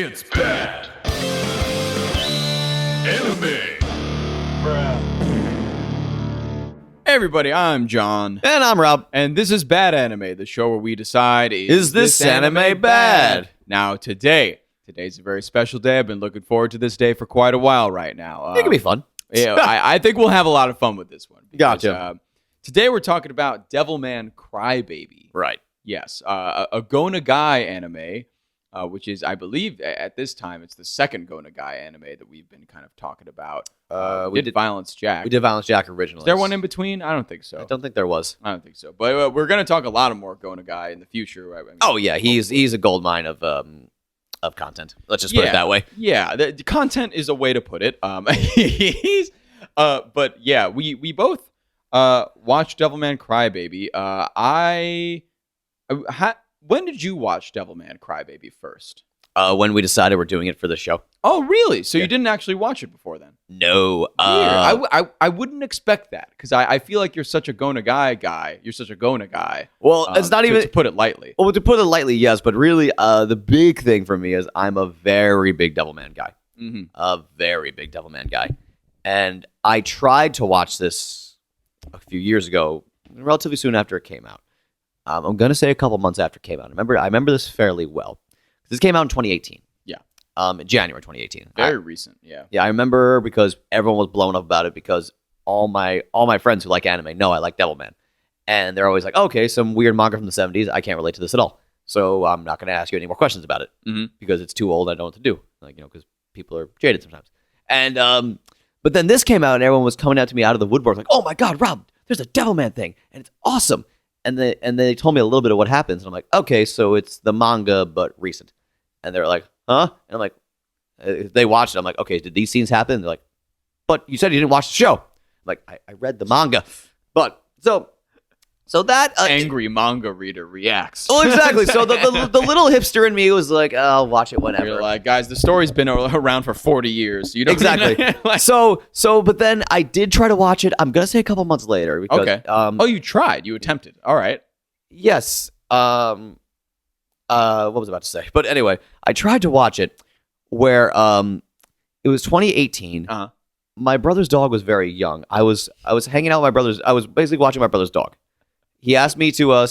It's bad. Anime. Hey everybody, I'm John. And I'm Rob. And this is Bad Anime, the show where we decide, Is this anime bad? Now, today's a very special day. I've been looking forward to this day for quite a while right now. It can be fun. Yeah, I think we'll have a lot of fun with this one. Because, Gotcha. Today we're talking about Devilman Crybaby. Right. Yes, a Go Nagai anime, which is, I believe, at this time, it's the second Go Nagai anime that we've been kind of talking about. We did Violence Jack. We did Violence Jack originally. Is there one in between? I don't think so. I don't think there was. I don't think so. But we're going to talk a lot of more Go Nagai in the future. Right? I mean, Oh yeah, he's a gold mine of content. Let's just put it that way. Yeah, the content is a way to put it. But yeah, we both watched Devilman Crybaby. When did you watch Devilman Crybaby first? When we decided we're doing it for the show. Oh, really? So Yeah. you didn't actually watch it before then? No. Weird. I wouldn't expect that because I feel like you're such a Go Nagai guy. You're such a Go Nagai. Well, it's not even to put it lightly. Well, to put it lightly, yes, but really, the big thing for me is I'm a very big Devilman guy. Mm-hmm. A very big Devilman guy. And I tried to watch this a few years ago, relatively soon after it came out. I'm going to say a couple months after it came out. I remember this fairly well. This came out in 2018. Yeah. January 2018. Very recent, yeah. Yeah, I remember because everyone was blowing up about it because all my friends who like anime know I like Devilman. And they're always like, okay, some weird manga from the 70s. I can't relate to this at all. So I'm not going to ask you any more questions about it because it's too old. I don't know what to do. Because people are jaded sometimes. And but then this came out and everyone was coming out to me out of the woodwork like, oh my God, Rob, there's a Devilman thing and it's awesome. And they told me a little bit of what happens. And I'm like, okay, so it's the manga, but recent. And they're like, huh? And I'm like, they watched it. I'm like, okay, did these scenes happen? And they're like, but you said you didn't watch the show. I'm like, I read the manga. But so that Angry manga reader reacts. Oh, exactly. So the little hipster in me was like, I'll watch it whenever. You're like, guys, the story's been around for 40 years. You don't Exactly. like, But then I did try to watch it. I'm gonna say a couple months later. Because, okay. You tried. You attempted. All right. Yes. What was I about to say? But anyway, I tried to watch it where it was 2018. Uh-huh. My brother's dog was very young. I was hanging out with my brother's. I was basically watching my brother's dog. He asked me to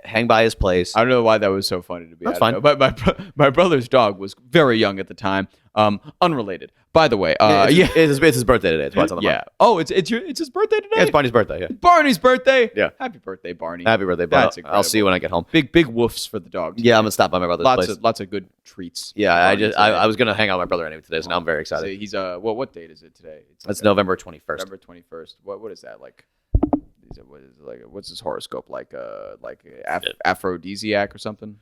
hang by his place. I don't know why that was so funny to me. That's I don't fine. know. But my brother's dog was very young at the time. Unrelated. By the way, it's his birthday today. That's why it's on the yeah. mic. Oh, it's his birthday today. Yeah, it's Barney's birthday. Yeah. Barney's birthday. Yeah. Happy birthday, Barney. Happy birthday, That's Barney. I'll see you when I get home. Big woofs for the dog. Yeah, I'm gonna stop by my brother's place. Lots of good treats. Yeah, Barney I was gonna hang out with my brother anyway today, so now I'm very excited. So he's what date is it today? It's November 21st. November 21st. What is that like? What's his horoscope like? Aphrodisiac or something?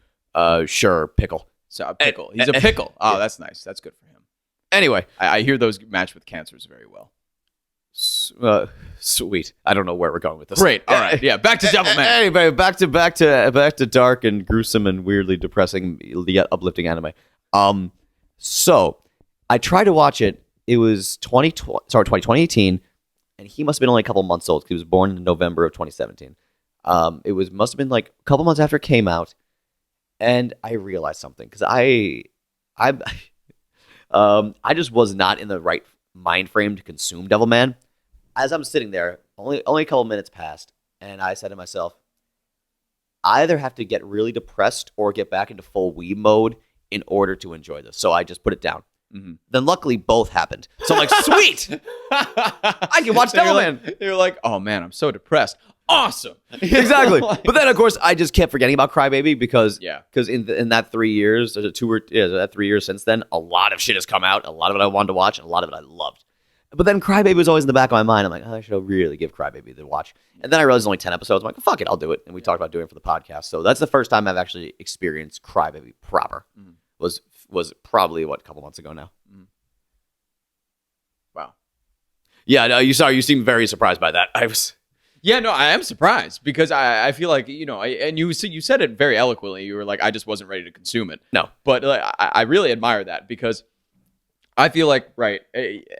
Sure, pickle. So a pickle. He's a pickle. Oh, that's nice. That's good for him. Anyway, I hear those match with cancers very well. Sweet. I don't know where we're going with this. Great. All right. Yeah. Back to Devilman. Anyway, back to dark and gruesome and weirdly depressing yet uplifting anime. So I tried to watch it. It was 2018, and he must have been only a couple months old because he was born in November of 2017. It must have been like a couple months after it came out, and I realized something because I just was not in the right mind frame to consume Devilman. As I'm sitting there, only a couple minutes passed, and I said to myself, I either have to get really depressed or get back into full weeb mode in order to enjoy this. So I just put it down. Mm-hmm. Then luckily both happened. So I'm like, sweet! I can watch Devilman. You're like, oh man, I'm so depressed. Awesome. Exactly. But then, of course, I just kept forgetting about Crybaby because in that 3 years, that 3 years since then, a lot of shit has come out. A lot of it I wanted to watch, and a lot of it I loved. But then Crybaby was always in the back of my mind. I'm like, I should really give Crybaby the watch. And then I realized it's only 10 episodes. I'm like, fuck it, I'll do it. And we talked about doing it for the podcast. So that's the first time I've actually experienced Crybaby proper. Mm. Was probably, a couple months ago now. Mm. Wow. Yeah, no, you seemed very surprised by that. Yeah, no, I am surprised because I feel like, and you said it very eloquently. You were like, I just wasn't ready to consume it. No. But I really admire that because I feel like,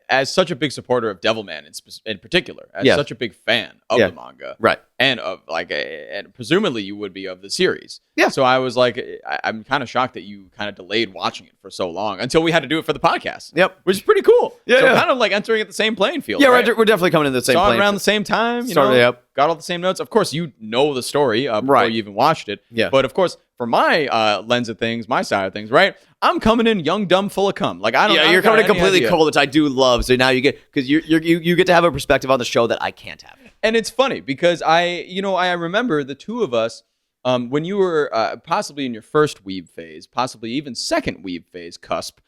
as such a big supporter of Devilman in particular, as such a big fan of the manga, right, and and presumably you would be of the series. Yeah. So I was like, I'm kind of shocked that you kind of delayed watching it for so long until we had to do it for the podcast. Yep. Which is pretty cool. Yeah, so yeah. kind of like entering at the same playing field. Yeah, right? we're definitely coming in the same Saw it plane. around the same time. Got all the same notes. Of course, you know the story before you even watched it. Yeah. But of course, from my lens of things, my side of things, right? I'm coming in young, dumb, full of cum. Like I don't. Yeah, you're coming in completely cold, which I do love. So now you get because you get to have a perspective on the show that I can't have. And it's funny because I remember the two of us when you were possibly in your first weeb phase, possibly even second weeb phase cusp.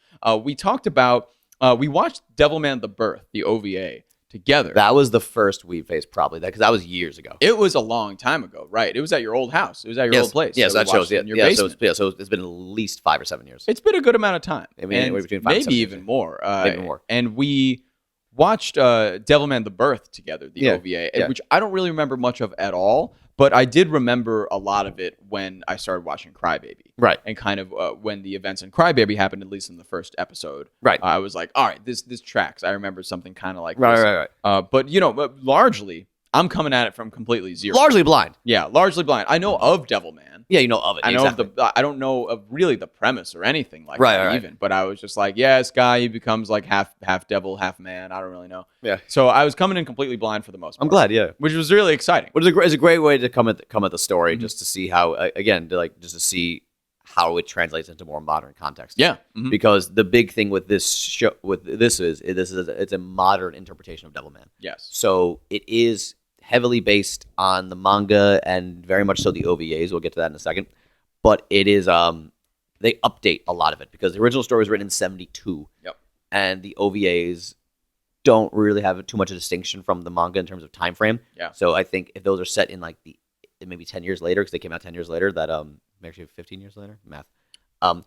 We talked about we watched Devilman the Birth, the OVA. Together. That was the first weeb phase, probably, because that was years ago. It was a long time ago, right? It was at your old house. It was at your old place. Yes, that shows. In your basement. So it's been at least 5 or 7 years. It's been a good amount of time. I mean, anywhere between 5 and 7 maybe years. even more. Maybe more. And we watched Devilman the Birth together, the OVA, which I don't really remember much of at all, but I did remember a lot of it when I started watching Crybaby. Right. And kind of when the events in Crybaby happened, at least in the first episode. Right. I was like, all right, this tracks. I remember something kind of like this. Right. But, largely, I'm coming at it from completely zero. Largely blind. Yeah, largely blind. I know of Devilman. Yeah, you know of it. I know exactly. I don't know of really the premise or anything like Right, that right. even. But I was just like, yeah, this guy, he becomes like half devil, half man. I don't really know. Yeah. So I was coming in completely blind for the most part. I'm glad, yeah. Which was really exciting. Which is a great way to come at the story, just to see how, again, just to see how it translates into more modern context. Yeah. Because the big thing with this show, it's a modern interpretation of Devilman. Yes. So it is heavily based on the manga and very much so the OVAs. We'll get to that in a second. But it is, they update a lot of it because the original story was written in 1972. Yep. And the OVAs don't really have too much of a distinction from the manga in terms of time frame. Yeah. So I think if those are set in like maybe 10 years later, because they came out 10 years later, that actually 15 years later, math.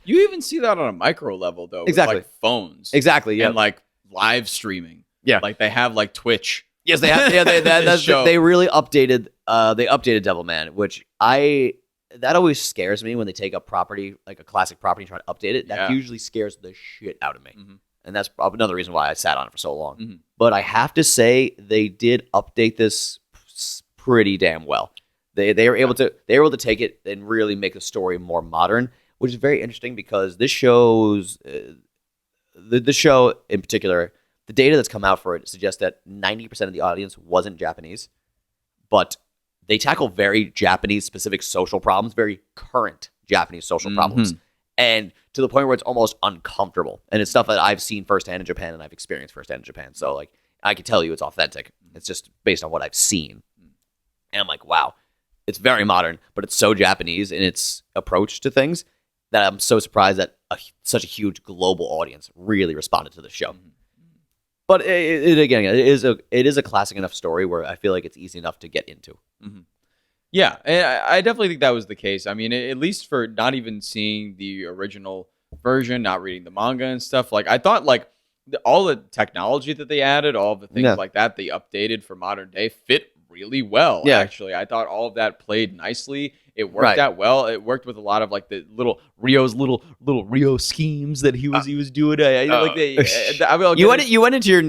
You even see that on a micro level though. Exactly. With like phones. Exactly. Yeah. And like live streaming. Yeah. Like they have like Twitch. Yes, they have. Yeah, they really updated. They updated Devilman, which that always scares me when they take a property like a classic property and try to update it. That usually scares the shit out of me, and that's another reason why I sat on it for so long. But I have to say, they did update this pretty damn well. They were able to take it and really make the story more modern, which is very interesting because this shows the show in particular. The data that's come out for it suggests that 90% of the audience wasn't Japanese, but they tackle very Japanese-specific social problems, very current Japanese social problems, and to the point where it's almost uncomfortable. And it's stuff that I've seen firsthand in Japan and I've experienced firsthand in Japan. So, like, I can tell you it's authentic. It's just based on what I've seen. And I'm like, wow, it's very modern, but it's so Japanese in its approach to things that I'm so surprised that such a huge global audience really responded to the show. But it is a classic enough story where I feel like it's easy enough to get into. Yeah, I definitely think that was the case. I mean, at least for not even seeing the original version, not reading the manga and stuff. Like I thought, like all the technology that they added, all the things like that they updated for modern day fit really well. Yeah. Actually, I thought all of that played nicely. It worked out well. It worked with a lot of like the Rio's little Rio schemes that he was doing. You went into your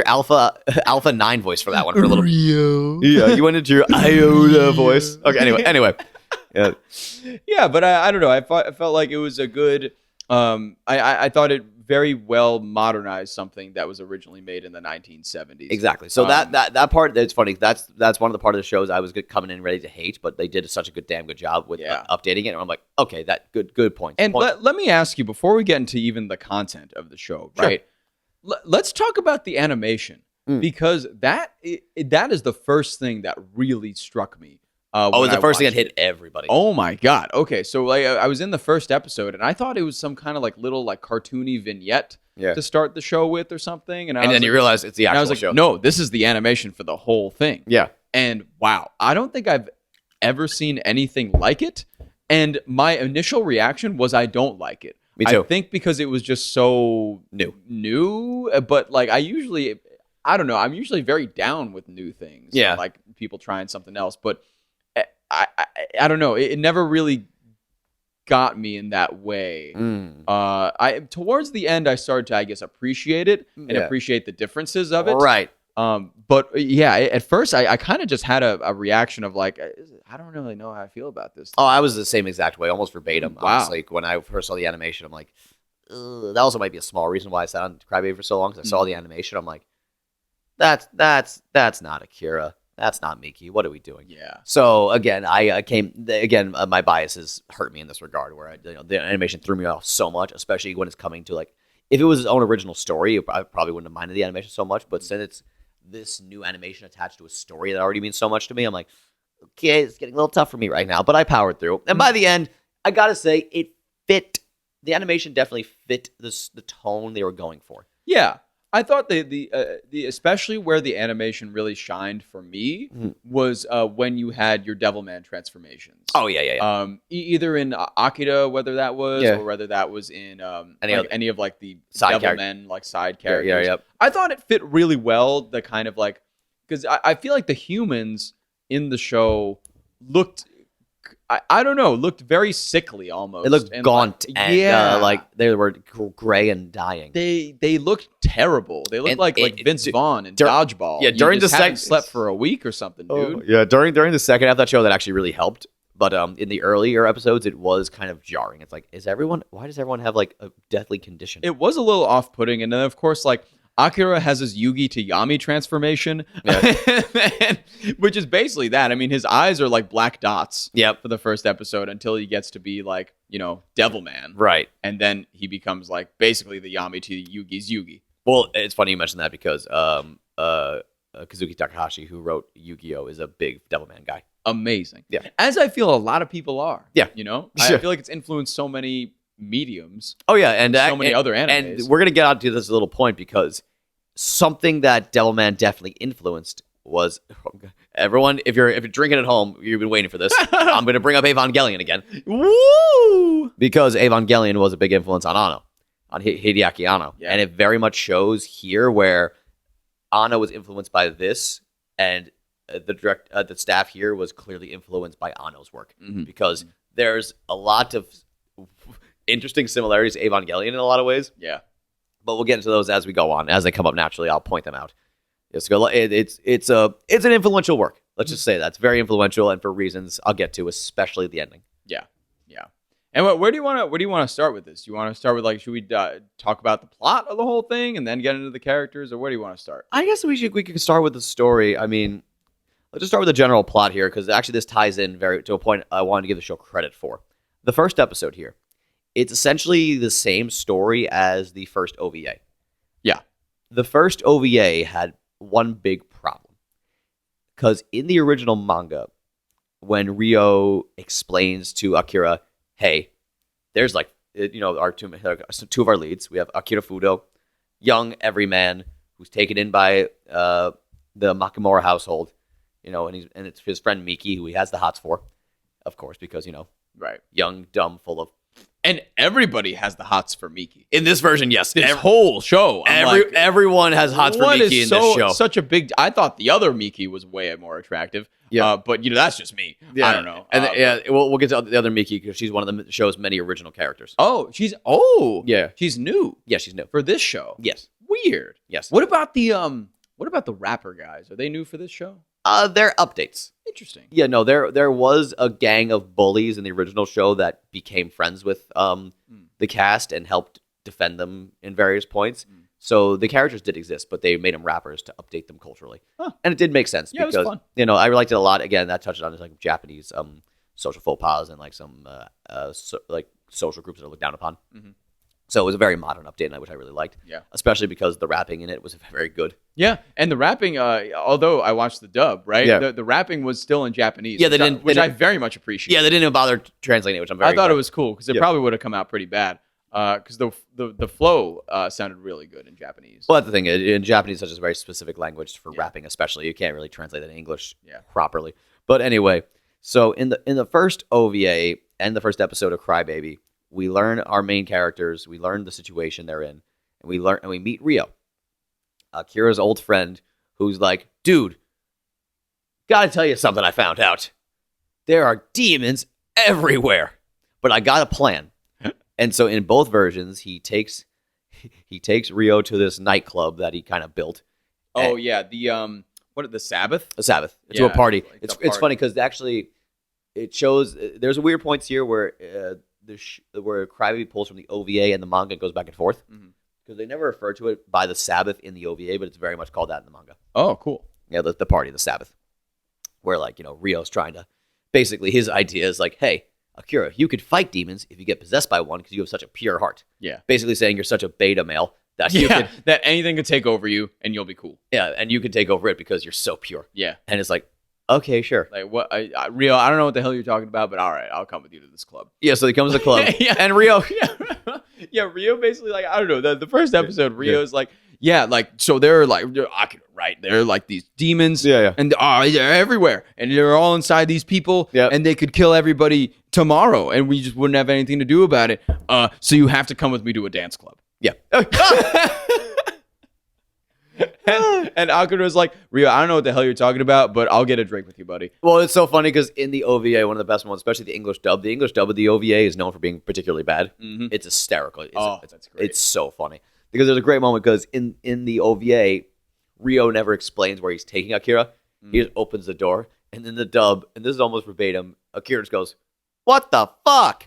alpha 9 voice for that one for a little. Rio. Yeah, you went into your iota voice. Okay, anyway. Yeah. Yeah, but I don't know. I felt like it was a good. I thought it very well modernized something that was originally made in the 1970s. Exactly. So that part, that's funny. That's one of the part of the shows I was coming in ready to hate, but they did such a damn good job with updating it. And I'm like, okay, that good point. And let me ask you before we get into even the content of the show, right? Let's talk about the animation because that is the first thing that really struck me. It's the first thing that hit everybody. Oh my god! Okay, so like I was in the first episode, and I thought it was some kind of like little like cartoony vignette to start the show with or something, and then you realize it's the actual show. No, this is the animation for the whole thing. Yeah, and wow, I don't think I've ever seen anything like it. And my initial reaction was I don't like it. Me too. I think because it was just so new. But like I don't know. I'm usually very down with new things. Yeah, like people trying something else, but. I don't know. It never really got me in that way. Towards the end, I started to, I guess, appreciate it and appreciate the differences of it. Right. But yeah, at first I kind of just had a reaction of like, I don't really know how I feel about this. Oh, I was the same exact way, almost verbatim. Wow. Honestly, when I first saw the animation, I'm like, ugh. That also might be a small reason why I sat on Crybaby for so long, because I saw the animation. I'm like, that's not Akira. That's not Miki. What are we doing? Yeah. So again, my biases hurt me in this regard, where the animation threw me off so much, especially when it's coming to like, if it was his own original story, I probably wouldn't have minded the animation so much. But since it's this new animation attached to a story that already means so much to me, I'm like, okay, it's getting a little tough for me right now. But I powered through, and by the end, I gotta say, it fit. The animation definitely fit the tone they were going for. Yeah. I thought the especially where the animation really shined for me was when you had your Devilman transformations. Oh yeah. Either in Akira, whether that was, or whether that was in any of like the Devilman like side characters. Yeah. I thought it fit really well. The kind of like, because I feel like the humans in the show looked. I don't know, looked very sickly almost. They looked gaunt and like they were gray and dying. They looked terrible. They looked like Vince Vaughn in Dodgeball. Yeah, during the second slept for a week or something, dude. Yeah, during the second half of that show, that actually really helped. But in the earlier episodes, it was kind of jarring. It's like, why does everyone have like a deathly condition? It was a little off-putting, and then of course, like, Akira has his Yugi to Yami transformation, which is basically that. I mean, his eyes are like black dots for the first episode until he gets to be like, Devilman. Right. And then he becomes like basically the Yami to Yugi's Yugi. Well, it's funny you mentioned that because Kazuki Takahashi, who wrote Yu-Gi-Oh!, is a big Devilman guy. Amazing. Yeah. As I feel a lot of people are. Yeah. I feel like it's influenced so many mediums. Oh, yeah. And so many other animes. And we're going to get onto this little point because something that Devilman definitely influenced was everyone. If you're drinking at home, you've been waiting for this. I'm going to bring up Evangelion again. Woo! Because Evangelion was a big influence on Anno, on Hideaki Anno, and it very much shows here where Anno was influenced by this, and the staff here was clearly influenced by Anno's work because there's a lot of interesting similarities to Evangelion in a lot of ways. Yeah. But we'll get into those as we go on. As they come up naturally, I'll point them out. It's an influential work. Let's just say that. It's very influential, and for reasons I'll get to, especially the ending. Yeah. And where do you want to start with this? Do you want to start with like, should we talk about the plot of the whole thing and then get into the characters, or where do you want to start? I guess we could start with the story. I mean, let's just start with the general plot here, because actually this ties in to a point I wanted to give the show credit for. The first episode here. It's essentially the same story as the first OVA. Yeah. The first OVA had one big problem. Because in the original manga, when Ryo explains to Akira, hey, there's like, our two of our leads. We have Akira Fudo, young everyman who's taken in by the Makimura household, and it's his friend Miki, who he has the hots for, of course, because, right, young, dumb, full of. And everybody has the hots for Miki. In this version, yes. This whole show. Everyone has hots for Miki in this show. Such a big... I thought the other Miki was way more attractive. Yeah. But, that's just me. Yeah. I don't know. And we'll get to the other Miki because she's one of the show's many original characters. Oh, she's new. Yeah, she's new. For this show. Yes. Weird. Yes. What about the rapper guys? Are they new for this show? They're updates. Interesting. Yeah, no, there was a gang of bullies in the original show that became friends with the cast and helped defend them in various points. So the characters did exist, but they made them rappers to update them culturally. Huh. And it did make sense because, it was fun. I liked it a lot. Again, that touched on like Japanese social faux pas and like some social groups that are looked down upon. Mm-hmm. So it was a very modern update, which I really liked. Yeah. Especially because the rapping in it was very good. Yeah, and the rapping, although I watched the dub, right? Yeah. The rapping was still in Japanese. Yeah, which I very much appreciate. Yeah, they didn't even bother translating it, which I'm very I thought it was cool, because it probably would have come out pretty bad. Because the flow sounded really good in Japanese. Well, that's the thing. In Japanese, such a very specific language for rapping, especially. You can't really translate it in English properly. But anyway, so in the first OVA and the first episode of Crybaby, we learn our main characters. We learn the situation they're in, and we meet Ryo, Akira's old friend, who's like, "Dude, gotta tell you something I found out. There are demons everywhere, but I got a plan." And so in both versions, he takes Ryo to this nightclub that he kind of built. Oh yeah, the what the Sabbath? A Sabbath to a Yeah, party. like It's the it's funny party. because actually it shows there's weird points here where where Crybaby pulls from the OVA and the manga and goes back and forth Mhm. because they never refer to it by the Sabbath in the OVA, but it's very much called that in the manga. Oh, cool. Yeah, the party, the Sabbath, where like Rio's trying to basically his idea is like, hey, Akira, you could fight demons if you get possessed by one because you have such a pure heart. Yeah. Basically saying you're such a beta male that you Yeah, could, that anything could take over you and you'll be cool. yeah, and you could take over it because you're so pure. Yeah. And it's like, okay, sure. Like what Rio, I don't know what the hell you're talking about, but all right, I'll come with you to this club. Yeah, so he comes to the club, Yeah. and Rio, Yeah, Rio basically like I don't know. The first episode, Rio's like, yeah, like so they're Akira, right? They're like these demons, Yeah. and they're everywhere, and they're all inside these people, Yep. and they could kill everybody tomorrow, and we just wouldn't have anything to do about it. So you have to come with me to a dance club. Yeah. And Akira's like, Rio, I don't know what the hell you're talking about, but I'll get a drink with you, buddy. Well, it's so funny because in the OVA, one of the best ones, especially the English dub of the OVA is known for being particularly bad. Mm-hmm. It's hysterical. That's great. It's so funny because there's a great moment because in the OVA, Rio never explains where he's taking Akira. He just opens the door, and in the dub, and this is almost verbatim, Akira just goes, "What the fuck?"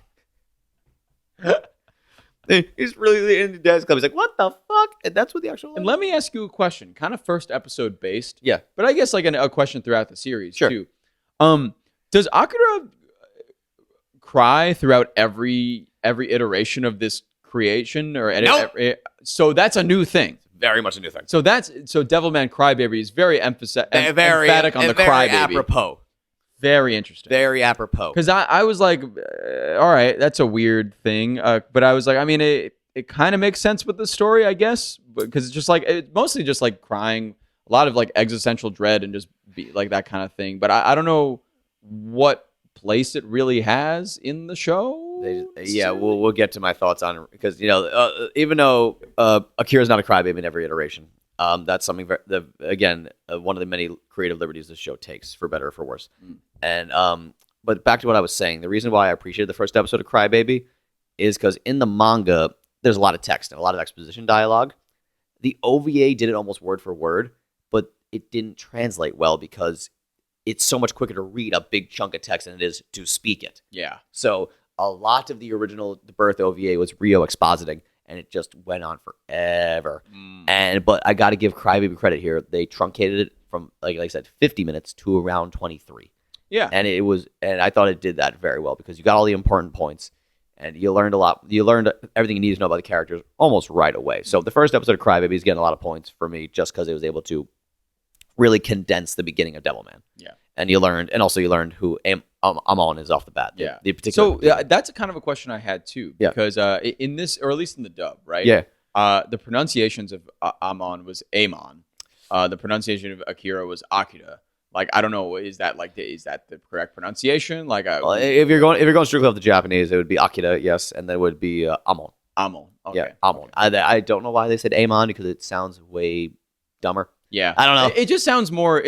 He's really in the dance club. He's like, "What the fuck?" And that's what the actual. And let me ask you a question, kind of first episode based. Yeah. But I guess like a question throughout the series Sure. too. Does Akira cry throughout every iteration of this creation or Nope. so that's a new thing. Very much a new thing. So Devilman Crybaby is very emphatic on the very crybaby. apropos. Very interesting. Very apropos. Because I was like, all right, that's a weird thing. But I was like, I mean, it kind of makes sense with the story, I guess, because it's just like it's mostly just like crying, a lot of like existential dread and just be like that kind of thing. But I don't know what place it really has in the show. We'll get to my thoughts on it because even though Akira's not a crybaby in every iteration, that's something one of the many creative liberties this show takes, for better or for worse. And but back to what I was saying, the reason why I appreciated the first episode of Crybaby is because in the manga there's a lot of text and a lot of exposition dialogue. The OVA did it almost word for word, but it didn't translate well because it's so much quicker to read a big chunk of text than it is to speak it. Yeah. So a lot of the original The Birth OVA was Rio expositing, and it just went on forever. But I got to give Crybaby credit here. They truncated it from, like I said, 50 minutes to around 23. Yeah. And I thought it did that very well because you got all the important points, and you learned a lot. You learned everything you need to know about the characters almost right away. So the first episode of Crybaby is getting a lot of points for me just because it was able to really condense the beginning of Devilman. Yeah. And you learned who Amon is off the bat. Yeah. The particular. So that's a kind of a question I had too, Yeah. because in this, or at least in the dub, right? Yeah. The pronunciations of Amon was Amon. The pronunciation of Akira was Akira. Like, I don't know, is that the correct pronunciation? Like, Well, if you're going strictly off the Japanese, it would be Akira, yes, and then it would be Amon. Amon. Okay. Yeah, Amon. I don't know why they said Amon because it sounds way dumber. Yeah. I don't know. It just sounds more.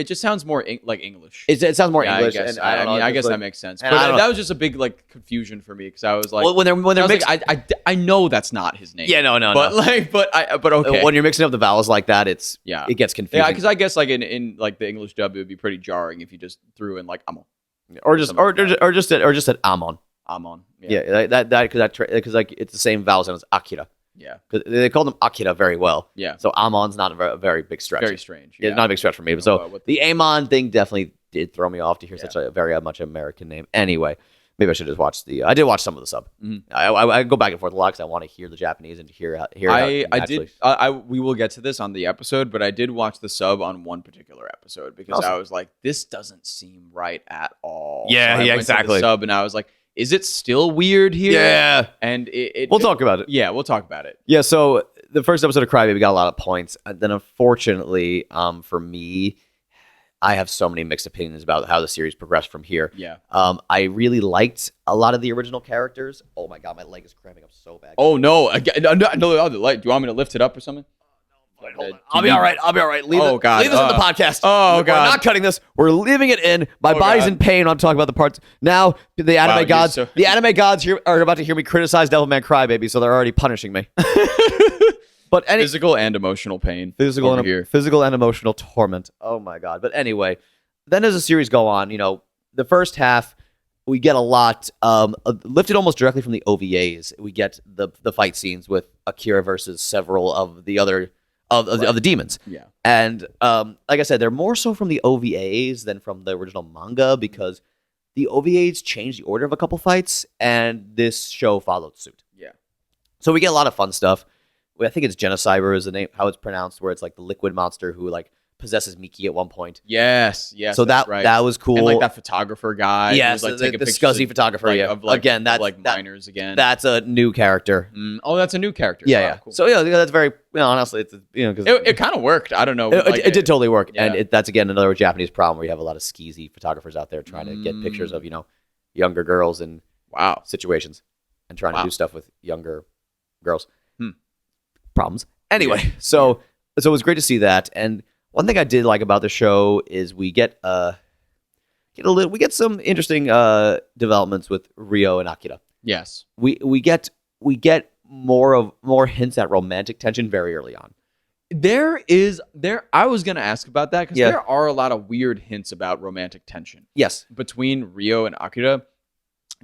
like English. It sounds more Yeah, English. I guess. And I guess like, that makes sense. and But I don't that know. was just a big like confusion for me because I was like, Well, when they're I was mixed, like, I know that's not his name. yeah, no. But okay. When you're mixing up the vowels like that, it gets confusing. Yeah, because I guess like in like the English dub, it would be pretty jarring if you just threw in like Amon. or just said Amon. Amon. Yeah, because like it's the same vowel sound as Akira. Yeah. Because they called him Akira very well. Yeah. So Amon's not a very big stretch. Very strange. Yeah, not a big stretch for me. So So the Amon thing definitely did throw me off to hear such a very much American name. Anyway, maybe I should just watch I did watch some of the sub. Mhm. I go back and forth a lot because I want to hear the Japanese and to hear how we will get to this on the episode, but I did watch the sub on one particular episode because Awesome. I was like, this doesn't seem right at all. Yeah, So I yeah, went to the exactly. sub and I was like, is it still weird here? Yeah. And We'll talk about it. Yeah, we'll talk about it. Yeah, so the first episode of Crybaby got a lot of points. And then unfortunately, for me, I have so many mixed opinions about how the series progressed from here. Yeah. I really liked a lot of the original characters. Oh my god, my leg is cramping up so bad. Oh no! Again, no, do you want me to lift it up or something? Hold on. I'll be all right. Leave this in the podcast. Oh, We're God. not cutting this. We're leaving it in. My body's in pain when I'm talking about the parts. Now, the anime gods, the anime gods here are about to hear me criticize Devilman Crybaby, so they're already punishing me. But physical and emotional pain. Physical and emotional torment. Oh my God. But anyway, then as the series go on, the first half, we get a lot lifted almost directly from the OVAs. We get the fight scenes with Akira versus several of the other of the demons. Yeah. And like I said, they're more so from the OVAs than from the original manga because the OVAs changed the order of a couple fights, and this show followed suit. Yeah. So we get a lot of fun stuff. I think it's Genocyber is the name, how it's pronounced, where it's like the liquid monster who like possesses Miki at one point. Yes. So that was cool. And like that photographer guy. Yes, like, the scuzzy photographer. Of again, that's like minors again. That's a new character. Oh, that's a new character. Yeah. Cool. So that's very honestly, it's because it kind of worked. I don't know. It did totally work, and that's again another Japanese problem where you have a lot of skeezy photographers out there trying to get pictures of younger girls in situations and trying to do stuff with younger girls. Problems. Anyway, so it was great to see that. And one thing I did like about the show is we get some interesting developments with Ryo and Akira. Yes. We get more hints at romantic tension very early on. I was going to ask about that because there are a lot of weird hints about romantic tension. Yes. Between Ryo and Akira.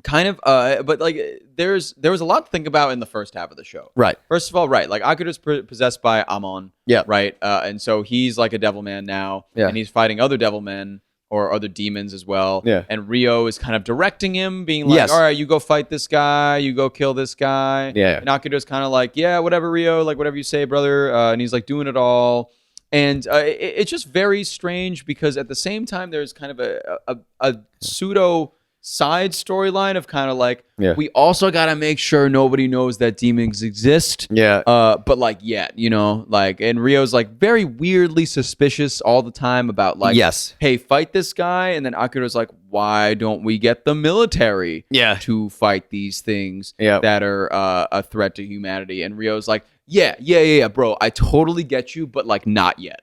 Kind of, but like there was a lot to think about in the first half of the show. Right. First of all, like Akira's possessed by Amon. Yeah. Right. And so he's like a devil man now. Yeah. And he's fighting other devil men or other demons as well. Yeah. And Ryo is kind of directing him, being like, all right, you go fight this guy, you go kill this guy. Yeah. And Akira's kind of like, yeah, whatever, Ryo, like whatever you say, brother. And he's like doing it all. And it's just very strange because at the same time, there's kind of a pseudo side storyline of kind of like we also got to make sure nobody knows that demons exist. But like and Ryo's like very weirdly suspicious all the time about like hey, fight this guy, and then Akira's like, why don't we get the military to fight these things that are a threat to humanity? And Ryo's like, yeah, bro, I totally get you, but like not yet.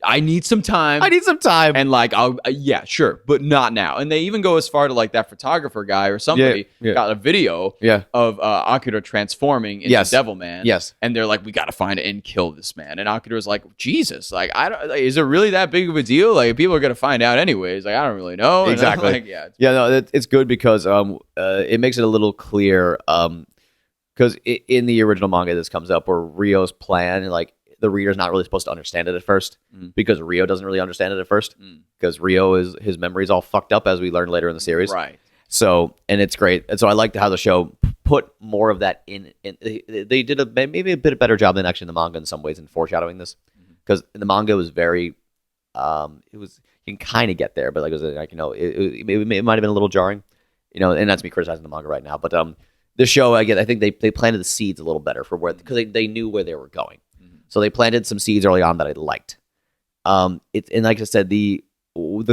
I need some time. And like, sure, but not now. And they even go as far to like that photographer guy or somebody got a video of Akira transforming into Devilman. Yes. And they're like, we got to find it and kill this man. And Akira's like, Jesus, like, is it really that big of a deal? Like, people are going to find out anyways. Like, I don't really know. Exactly. It's good because it makes it a little clear because in the original manga, this comes up where Ryo's plan, like, the reader's not really supposed to understand it at first because Ryo doesn't really understand it at first because his memory's all fucked up as we learn later in the series. Right. So, and it's great. And so I liked how the show put more of that in. They did maybe a bit better job than actually in the manga in some ways in foreshadowing this because in the manga it was very, you can kind of get there, but like it was like, it might have been a little jarring, and that's me criticizing the manga right now. But the show, I think they planted the seeds a little better for where, because they knew where they were going. So they planted some seeds early on that I liked. And like I said, the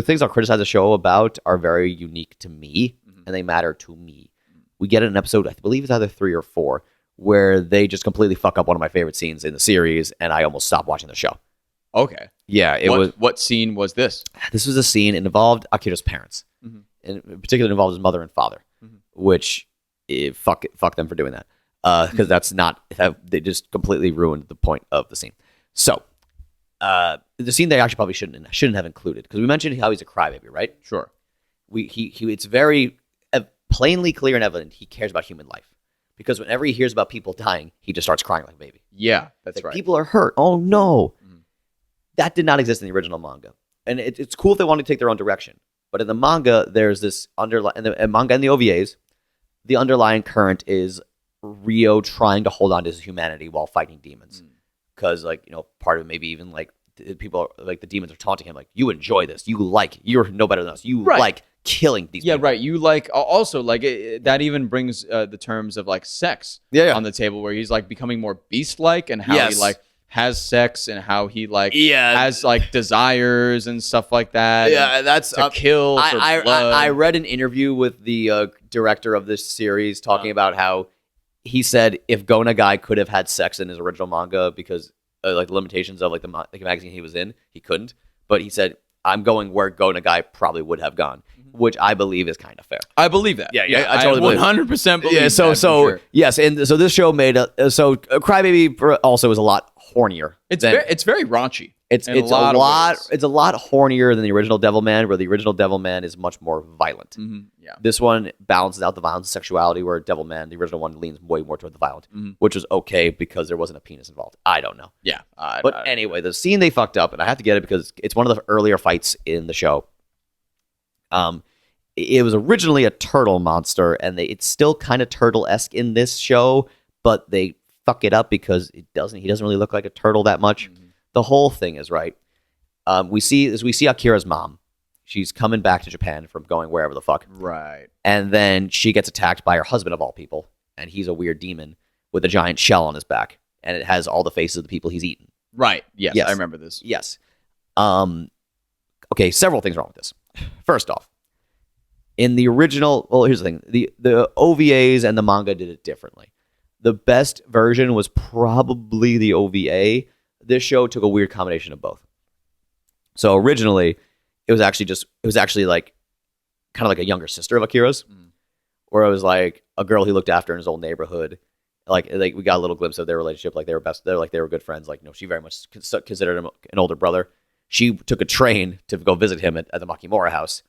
things I'll criticize the show about are very unique to me, and they matter to me. We get an episode, I believe it's either 3 or 4, where they just completely fuck up one of my favorite scenes in the series, and I almost stopped watching the show. Okay. Yeah, What scene was this? This was a scene. It involved Akira's parents, and in particular, it involved his mother and father, which fuck them for doing that. Because they just completely ruined the point of the scene. So, the scene they actually probably shouldn't have included because we mentioned how he's a crybaby, right? Sure. It's very plainly clear and evident he cares about human life because whenever he hears about people dying, he just starts crying like a baby. Yeah, that's right. People are hurt. Oh no, that did not exist in the original manga, and it's cool if they want to take their own direction. But in the manga, there's this in the manga and the OVAs, the underlying current is Ryo trying to hold on to his humanity while fighting demons, because part of it maybe even like people like the demons are taunting him like, you enjoy this, you're no better than us, you like killing these people. Right, you like also like that even brings the terms of like sex on the table where he's like becoming more beast like and how he like has sex and how he like has like desires and stuff like that. That's to kill for blood. I read an interview with the director of this series talking about how he said if Go Nagai could have had sex in his original manga because like the limitations of like the magazine he was in. He couldn't, but he said, "I'm going where Go Nagai probably would have gone," which I believe is kind of fair. I believe that. Yeah, I totally believe 100% believe that. So for sure. yes, and so this show made Crybaby also is a lot hornier. It's very raunchy. It's a lot hornier than the original Devilman, where the original Devilman is much more violent. Yeah. This one balances out the violence and sexuality, where Devilman, the original one, leans way more toward the violent, which was okay because there wasn't a penis involved. I don't know. Yeah. But anyway, the scene they fucked up, and I have to get it because it's one of the earlier fights in the show. It was originally a turtle monster, and it's still kind of turtle-esque in this show, but they fuck it up because he doesn't really look like a turtle that much. The whole thing is right. We see Akira's mom. She's coming back to Japan from going wherever the fuck. Right. And then she gets attacked by her husband of all people, and he's a weird demon with a giant shell on his back, and it has all the faces of the people he's eaten. Right. Yes. I remember this. Yes. Okay, several things wrong with this. First off, in the original, well, here's the thing. The OVAs and the manga did it differently. The best version was probably the OVA. This show took a weird combination of both. So originally, it was actually like kind of like a younger sister of Akira's, where it was like a girl he looked after in his old neighborhood. Like we got a little glimpse of their relationship. Like they were good friends. Like, she very much considered him an older brother. She took a train to go visit him at the Makimura house.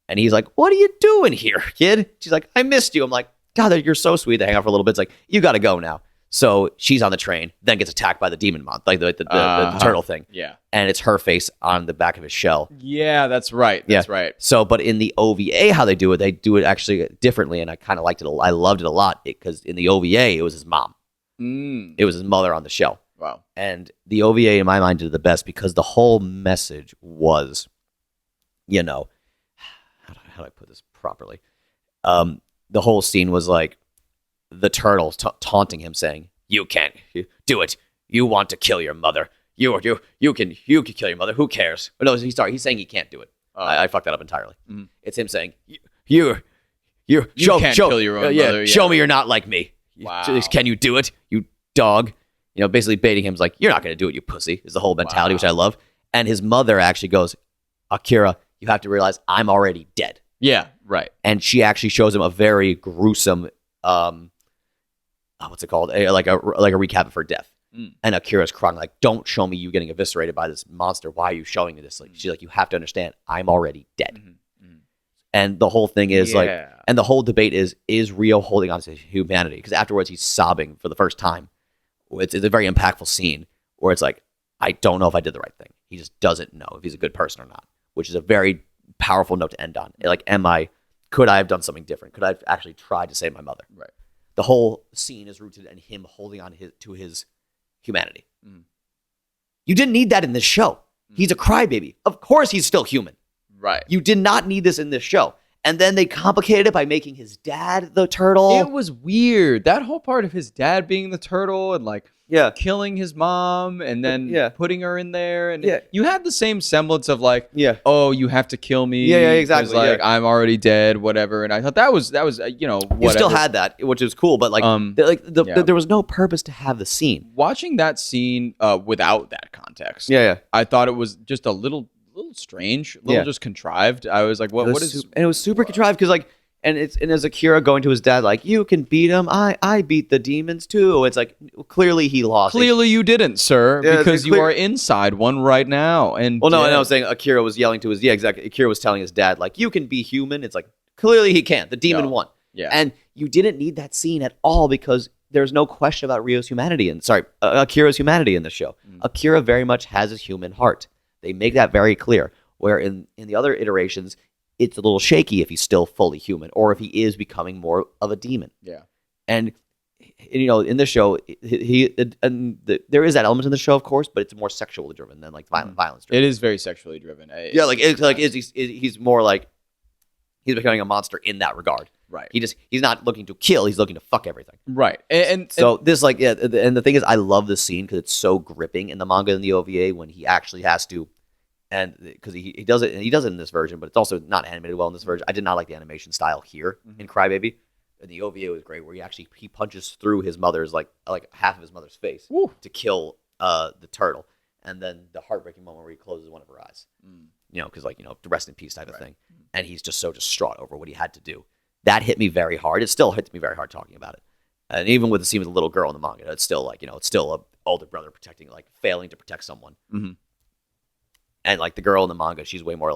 And he's like, "What are you doing here, kid?" She's like, "I missed you." I'm like, "God, you're so sweet." They hang out for a little bit. It's like, "You got to go now." So she's on the train, then gets attacked by the demon monster, like the turtle thing. Yeah. And it's her face on the back of his shell. Yeah, that's right. That's right. So, but in the OVA, how they do it actually differently, and I kind of liked it. I loved it a lot because in the OVA, it was his mom. It was his mother on the shell. Wow. And the OVA, in my mind, did the best because the whole message was, how do I put this properly? The whole scene was like the turtles taunting him, saying, "You can't do it. You want to kill your mother. You can kill your mother. Who cares?" No, he's saying he can't do it. I fucked that up entirely. It's him saying, You can't kill your own mother. Show me you're not like me. Wow. Can you do it, you dog? Basically baiting him, like, "You're not going to do it, you pussy," is the whole mentality, which I love. And his mother actually goes, "Akira, you have to realize I'm already dead." Yeah, right. And she actually shows him a very gruesome, what's it called? Like a recap of her death. And Akira's crying, like, "Don't show me you getting eviscerated by this monster. Why are you showing me this?" Like, she's like, "You have to understand, I'm already dead." And the whole thing is and the whole debate is Rio holding on to humanity? Because afterwards he's sobbing for the first time. It's a very impactful scene where it's like, I don't know if I did the right thing. He just doesn't know if he's a good person or not, which is a very powerful note to end on. Like, could I have done something different? Could I have actually tried to save my mother? Right. The whole scene is rooted in him holding on to his humanity. You didn't need that in this show. He's a crybaby. Of course he's still human. Right. You did not need this in this show. And then they complicated it by making his dad the turtle. It was weird. That whole part of his dad being the turtle and like killing his mom and then putting her in there. And you had the same semblance of like, oh, you have to kill me. Yeah, exactly. Like, I'm already dead, whatever. And I thought that was whatever. You still had that, which was cool, but there was no purpose to have the scene. Watching that scene without that context. I thought it was just a little strange, just contrived. I was like, what is and it was super contrived because like and as Akira going to his dad like, "You can beat him, I beat the demons too." It's like, clearly he lost. Clearly you didn't, sir, because you are inside one right now. And no, I was saying Akira was yelling to his exactly. Akira was telling his dad like, "You can be human." It's like, clearly he can't. The demon won. And you didn't need that scene at all because there's no question about Akira's humanity in this show. Akira very much has a human heart. They make that very clear, where in the other iterations, it's a little shaky if he's still fully human or if he is becoming more of a demon. Yeah. And in this show, there is that element in the show, of course, but it's more sexually driven than like violence driven. It is very sexually driven. He's more like he's becoming a monster in that regard. Right. He's not looking to kill, he's looking to fuck everything. Right. And this and the thing is, I love this scene because it's so gripping in the manga and the OVA when he actually has to, and because he does it in this version, but it's also not animated well in this version. I did not like the animation style here in Crybaby. And the OVA was great, where he punches through his mother's like half of his mother's face to kill the turtle, and then the heartbreaking moment where he closes one of her eyes. You know, because the rest in peace type of thing, and he's just so distraught over what he had to do. That hit me very hard. It still hits me very hard talking about it, and even with the scene with the little girl in the manga, it's still it's still a older brother protecting, failing to protect someone. And the girl in the manga, she's way more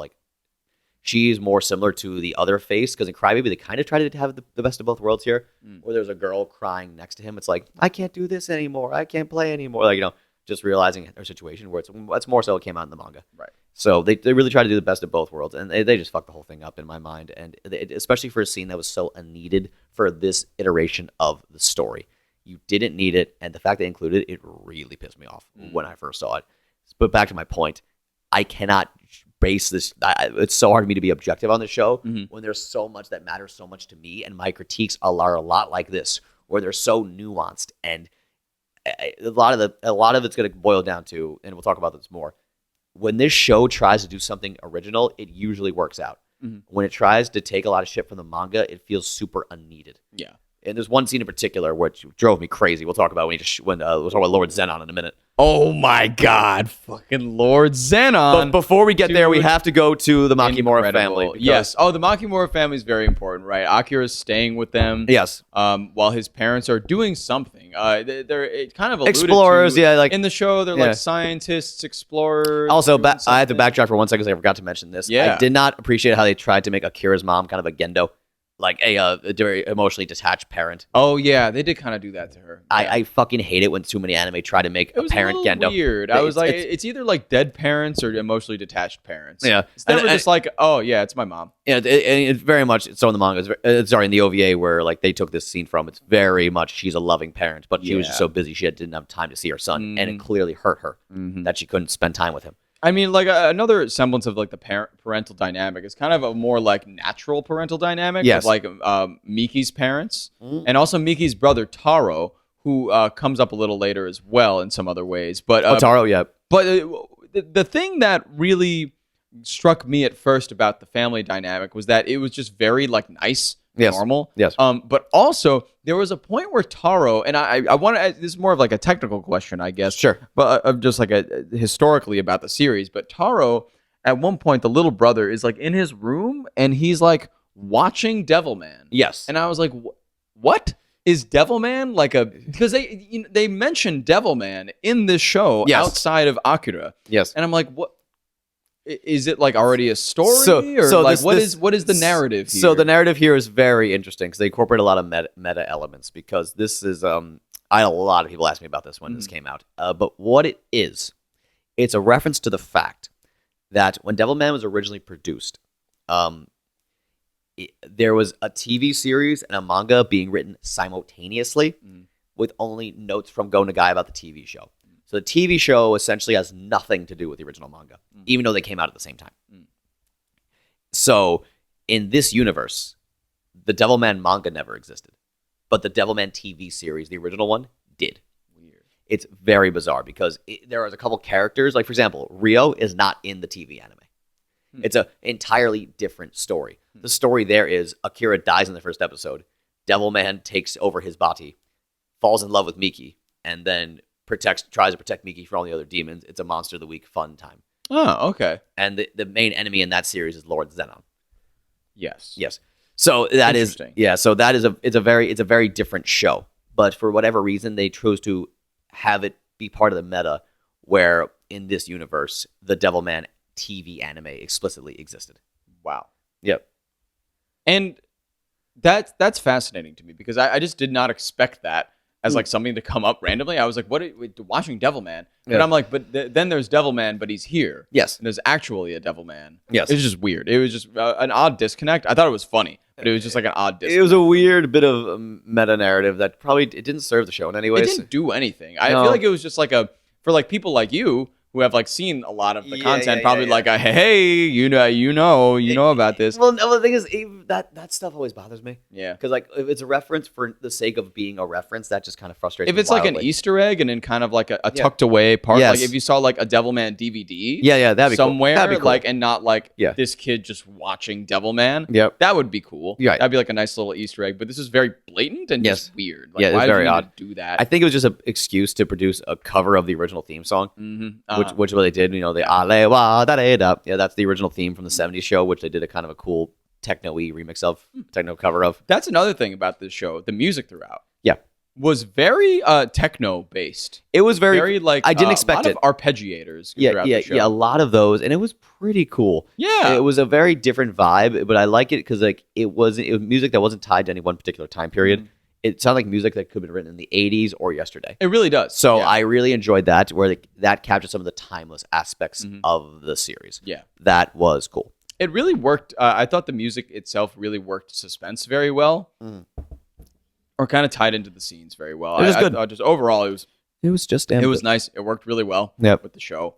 she's more similar to the other face, because in Crybaby they kind of try to have the best of both worlds here, where there's a girl crying next to him. It's I can't do this anymore. I can't play anymore. Just realizing her situation, where it's more so it came out in the manga. Right. So they really try to do the best of both worlds, and they just fucked the whole thing up in my mind, and especially for a scene that was so unneeded for this iteration of the story. You didn't need it, and the fact they included it really pissed me off when I first saw it. But back to my point, I cannot base this. It's so hard for me to be objective on this show when there's so much that matters so much to me, and my critiques are a lot like this, where they're so nuanced, and a lot of it's going to boil down to, and we'll talk about this more. When this show tries to do something original, it usually works out. When it tries to take a lot of shit from the manga, it feels super unneeded. Yeah. And there's one scene in particular which drove me crazy. We'll talk about we'll talk about Lord Zenon in a minute. Oh my God, fucking Lord Zenon! But before we get there, we have to go to the Makimura family. Yes. Oh, the Makimura family is very important, right? Akira's staying with them. Yes. While his parents are doing something. They're kind of alluded explorers. To, yeah, in the show, they're scientists, explorers. Also, I have to backtrack for 1 second because I forgot to mention this. Yeah. I did not appreciate how they tried to make Akira's mom kind of a Gendo. A very emotionally detached parent. Oh yeah, they did kind of do that to her. Yeah. I fucking hate it when too many anime try to make a parent Gendo. Weird. I was it's either dead parents or emotionally detached parents. Yeah, it's never just oh yeah, it's my mom. Yeah, it's very much so in the manga. In the OVA where they took this scene from. It's very much she's a loving parent, but she was just so busy she didn't have time to see her son, and it clearly hurt her that she couldn't spend time with him. I mean, another semblance of the parental dynamic is kind of a more natural parental dynamic. Yes. Of, Miki's parents and also Miki's brother Taro, who comes up a little later as well in some other ways. But Taro, yeah. But the thing that really struck me at first about the family dynamic was that it was just very nice. Yes. Normal. Yes. But also there was a point where Taro, and I want to, this is more of a technical question, I guess. Sure. But of just historically about the series. But Taro, at one point, the little brother is in his room and he's watching Devilman. Yes. And I was like, what? Is Devilman because they mentioned Devilman in this show outside of Akira. Yes. And I'm like, what? Is it already a story, what is the narrative here? So the narrative here is very interesting because they incorporate a lot of meta elements. Because this is I had a lot of people ask me about this when this came out. But what it is, it's a reference to the fact that when Devilman was originally produced, there was a TV series and a manga being written simultaneously with only notes from Go Nagai about the TV show. So the TV show essentially has nothing to do with the original manga, even though they came out at the same time. So in this universe, the Devilman manga never existed, but the Devilman TV series, the original one, did. Weird. It's very bizarre because there is a couple characters. For example, Rio is not in the TV anime. It's an entirely different story. The story there is Akira dies in the first episode. Devilman takes over his body, falls in love with Miki, and then tries to protect Miki from all the other demons. It's a Monster of the Week fun time. Oh, okay. And the main enemy in that series is Lord Zenon. Yes. So that is it's a very different show. But for whatever reason, they chose to have it be part of the meta, where in this universe, the Devilman TV anime explicitly existed. Wow. Yep. And that's fascinating to me because I just did not expect that as something to come up randomly. I was like, what? Watching Devilman. But I'm like, then there's Devilman, but he's here. Yes. And there's actually a Devilman. Yes. It's just weird. It was just an odd disconnect. I thought it was funny, but it was just an odd disconnect. It was a weird bit of meta narrative that probably it didn't serve the show in any way. It didn't do anything. I feel like it was just for people like you, who have like seen a lot of the Yeah, content, yeah, probably yeah, like, hey, you know about this. Well, no, the thing is, even that stuff always bothers me. Yeah. Because like if it's a reference for the sake of being a reference, that just kind of frustrates If me it's like an wildly. Easter egg and in kind of like a tucked away part, Yes. like if you saw like a Devilman DVD, Yeah, that'd be somewhere, cool. That'd be cool. like, and not like Yeah. this kid just watching Devilman. Yep. That would be cool. Right. That'd be like a nice little Easter egg. But this is very blatant and Yes. just weird. Like, Yeah, it's why very did you odd. need to do that? I think it was just an excuse to produce a cover of the original theme song, which what they did. You know, the Ale wa da da da. Yeah, that's the original theme from the '70s show, which they did a kind of a cool techno-y remix of, techno cover of. That's another thing about this show. The music throughout. Yeah. Was very techno based. It was very like I didn't expect a it. lot of arpeggiators. Yeah, throughout the show. a lot of those, and it was pretty cool. Yeah. It was a very different vibe, but I like it because like it was music that wasn't tied to any one particular time period. It sounded like music that could have been written in the 80s or yesterday. It really does. So yeah. I really enjoyed that, where that captured some of the timeless aspects of the series. Yeah. That was cool. It really worked. I thought the music itself really worked suspense very well. Or kind of tied into the scenes very well. It was good. Just overall, it was just it was nice. It worked really well with the show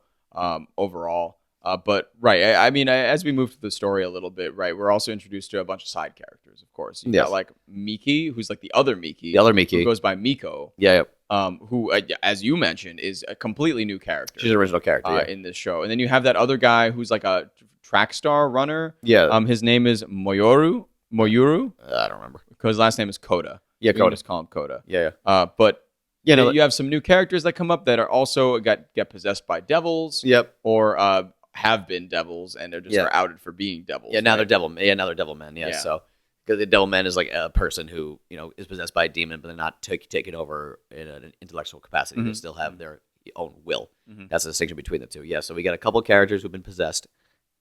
overall. But right, I mean, as we move to the story a little bit, right, we're also introduced to a bunch of side characters, of course. You got like Miki, who's like the other Miki, who goes by Miko. Yeah. Who, as you mentioned, is a completely new character. She's an original character in this show, and then you have that other guy who's like a track star runner. Yeah. His name is Moyuru. I don't remember because his last name is Koda. Yeah, we can just call him Koda. Yeah. But you know, you have some new characters that come up that are also get possessed by devils. Yep. Or have been devils and they're just are outed for being devils. Yeah, now they're devil. Yeah, now they're devil men. Yeah. So because the devil man is like a person who is possessed by a demon, but they're not taken over in an intellectual capacity. They still have their own will. That's the distinction between the two. Yeah. So we got a couple of characters who've been possessed,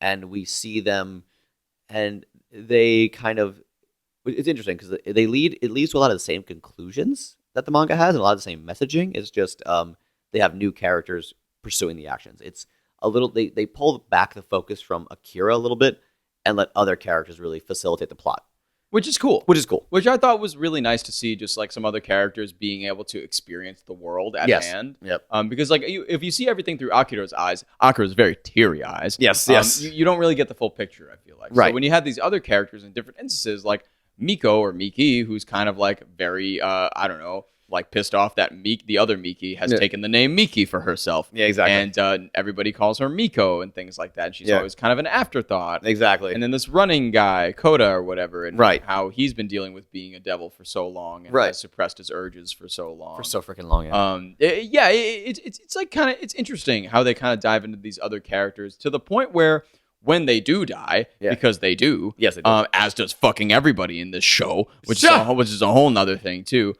and we see them, and they kind of. It's interesting because it leads to a lot of the same conclusions that the manga has, and a lot of the same messaging. It's just they have new characters pursuing the actions. It's a little they pull back the focus from Akira a little bit and let other characters really facilitate the plot, which is cool. Which I thought was really nice to see, just like some other characters being able to experience the world at hand. Yep. Because like if you see everything through Akira's eyes, Akira's very teary eyes. Yes. You don't really get the full picture. I feel like. Right. So when you have these other characters in different instances, like Miko or Miki, who's kind of like very, I don't know, like pissed off that the other Miki has taken the name Miki for herself. Yeah, exactly. And everybody calls her Miko and things like that. And she's always kind of an afterthought. Exactly. And then this running guy, Koda or whatever, and how he's been dealing with being a devil for so long and has suppressed his urges for so long. For so freaking long, yeah. It's like kind of, it's interesting how they kind of dive into these other characters to the point where when they do die, because they do, yes, they do. as does fucking everybody in this show, which is a whole nother thing too.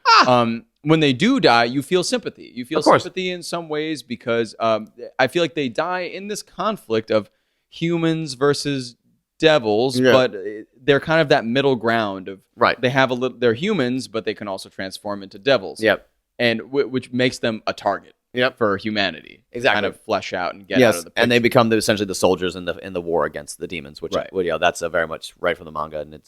When they do die, you feel sympathy. You feel sympathy in some ways because I feel like they die in this conflict of humans versus devils, but they're kind of that middle ground of they have they're humans, but they can also transform into devils. Yep, and which makes them a target. For humanity, exactly, kind of flesh out and get out of the picture. And they become essentially the soldiers in the war against the demons, which that's very much right from the manga, and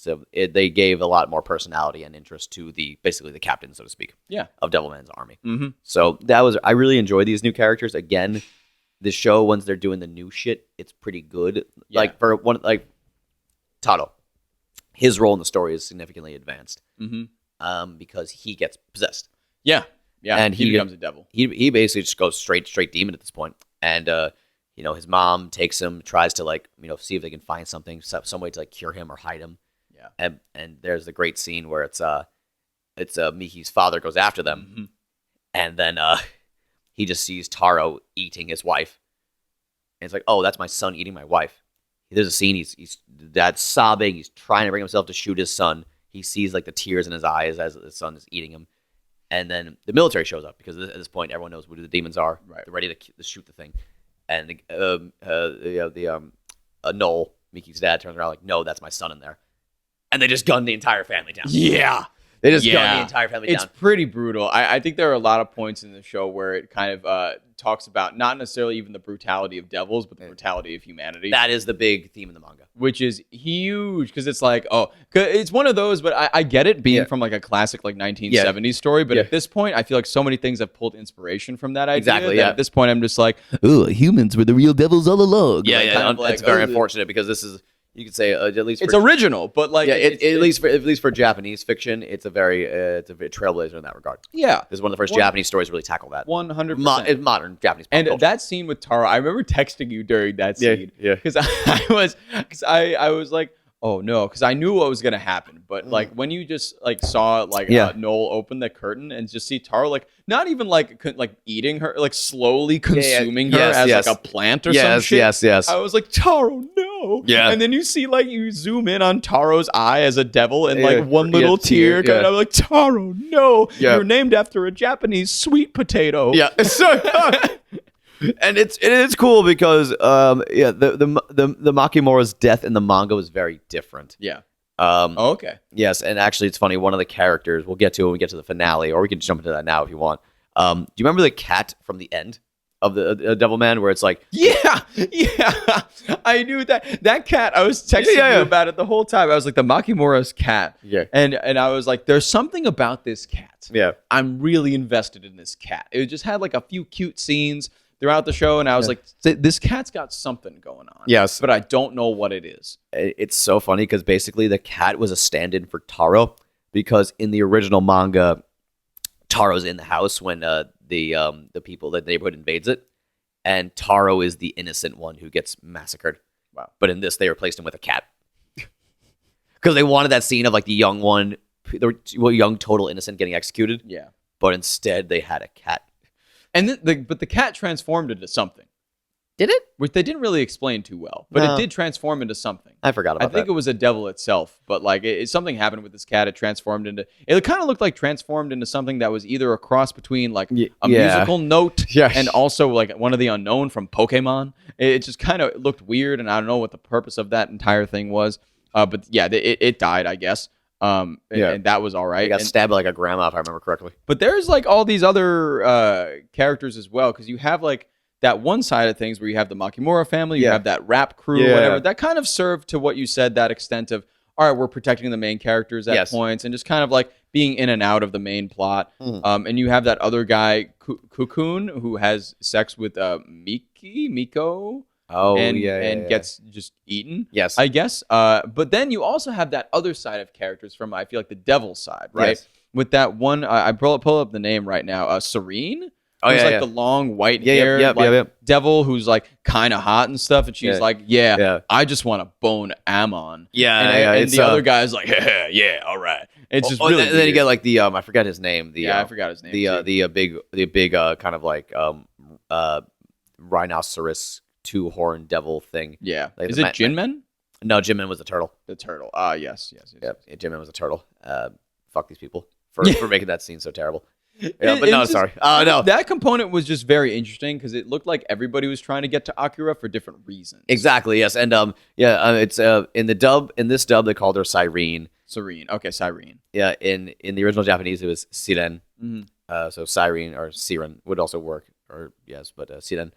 they gave a lot more personality and interest to basically the captain, so to speak, of Devilman's army. So I really enjoy these new characters. Again, the show once they're doing the new shit, it's pretty good. Like for one, like Taro, his role in the story is significantly advanced because he gets possessed. Yeah, and he becomes a devil. He basically just goes straight demon at this point. And his mom takes him, tries to see if they can find something, some way to cure him or hide him. Yeah. And there's the great scene where it's Miki's father goes after them, and then he just sees Taro eating his wife, and it's like, oh, that's my son eating my wife. There's a scene he's dad's sobbing, he's trying to bring himself to shoot his son. He sees the tears in his eyes as his son is eating him. And then the military shows up because at this point everyone knows who the demons are. They're ready to shoot the thing. And Noel, Miki's dad, turns around no, that's my son in there. And they just gun the entire family down. Yeah. They just gun the entire family down. It's pretty brutal. I think there are a lot of points in the show where it kind of talks about not necessarily even the brutality of devils, but the brutality of humanity. That is the big theme in the manga, which is huge because it's like, it's one of those, but I get it being from like a classic like 1970s story, but at this point, I feel like so many things have pulled inspiration from that idea. Exactly. At this point, I'm just like, oh, humans were the real devils all along. Yeah, like, yeah. like, it's very unfortunate because this is, you could say, at least it's original, but like, at least for Japanese fiction, it's a very trailblazer in that regard. Yeah, this is one of the first Japanese stories to really tackle that. 100%. Modern Japanese. And culture. that scene with Taro, I remember texting you during that scene. Yeah. Because I was like, oh no, because I knew what was gonna happen. But like when you just like saw like Noel open the curtain and just see Taro like not even like eating her, like slowly consuming her as like a plant or some shit. Yes. I was like, Taro, no. Yeah. And then you see like you zoom in on Taro's eye as a devil and like one little tear. Yeah. And I'm like, Taro, no. Yeah. You're named after a Japanese sweet potato. Yeah. So and it is cool because the Makimura's death in the manga was very different. Yeah. Okay. Yes, and actually it's funny, one of the characters, we'll get to when we get to the finale, or we can jump into that now if you want. Do you remember the cat from the end of the Devilman where it's like Yeah. I knew that cat. I was texting you about it the whole time. I was like, the Makimura's cat. Yeah. And I was like, there's something about this cat. Yeah. I'm really invested in this cat. It just had like a few cute scenes throughout the show, and I was like, this cat's got something going on. Yes. But I don't know what it is. It's so funny because basically the cat was a stand-in for Taro, because in the original manga, Taro's in the house when the people, the neighborhood invades it, and Taro is the innocent one who gets massacred. Wow. But in this, they replaced him with a cat. Because they wanted that scene of like the young one, the young total innocent getting executed. Yeah. But instead, they had a cat. And but the cat transformed into something. Did it? Which they didn't really explain too well, but it did transform into something. I forgot about that. I think it was a devil itself, but like something happened with this cat. It transformed into. It kind of looked like transformed into something that was either a cross between like a musical note and also like one of the unknown from Pokemon. It just kind of looked weird, and I don't know what the purpose of that entire thing was. But yeah, it died, I guess. And that was all right. He got stabbed by like a grandma, if I remember correctly. But there's like all these other characters as well, because you have like that one side of things where you have the Makimura family, you have that rap crew, whatever. That kind of served to what you said, that extent of, all right, we're protecting the main characters at points and just kind of like being in and out of the main plot. And you have that other guy, Cocoon, who has sex with Miko. And gets just eaten. Yes, I guess. But then you also have that other side of characters from, I feel like, the devil side, right? Yes. With that one, I pull up the name right now. Serene. Who's like the long white hair devil who's like kind of hot and stuff, and she's like, I just want to bone Amon. And the other guy's like, yeah, all right. It's just really. And then you get like the I forget his name. I forgot his name. The big kind of like rhinoceros 2-horn devil thing. Yeah. Like, is it Jinmen? No, Jinmen was a turtle. The turtle. Yes. Jinmen was a turtle. Fuck these people for making that scene so terrible. Yeah, but no, sorry. No. That component was just very interesting because it looked like everybody was trying to get to Akira for different reasons. Exactly. Yes, and it's in this dub they called her Cyrene. Okay, Cyrene. Yeah, in the original Japanese it was Siren. So Cyrene or Siren would also work. But Siren.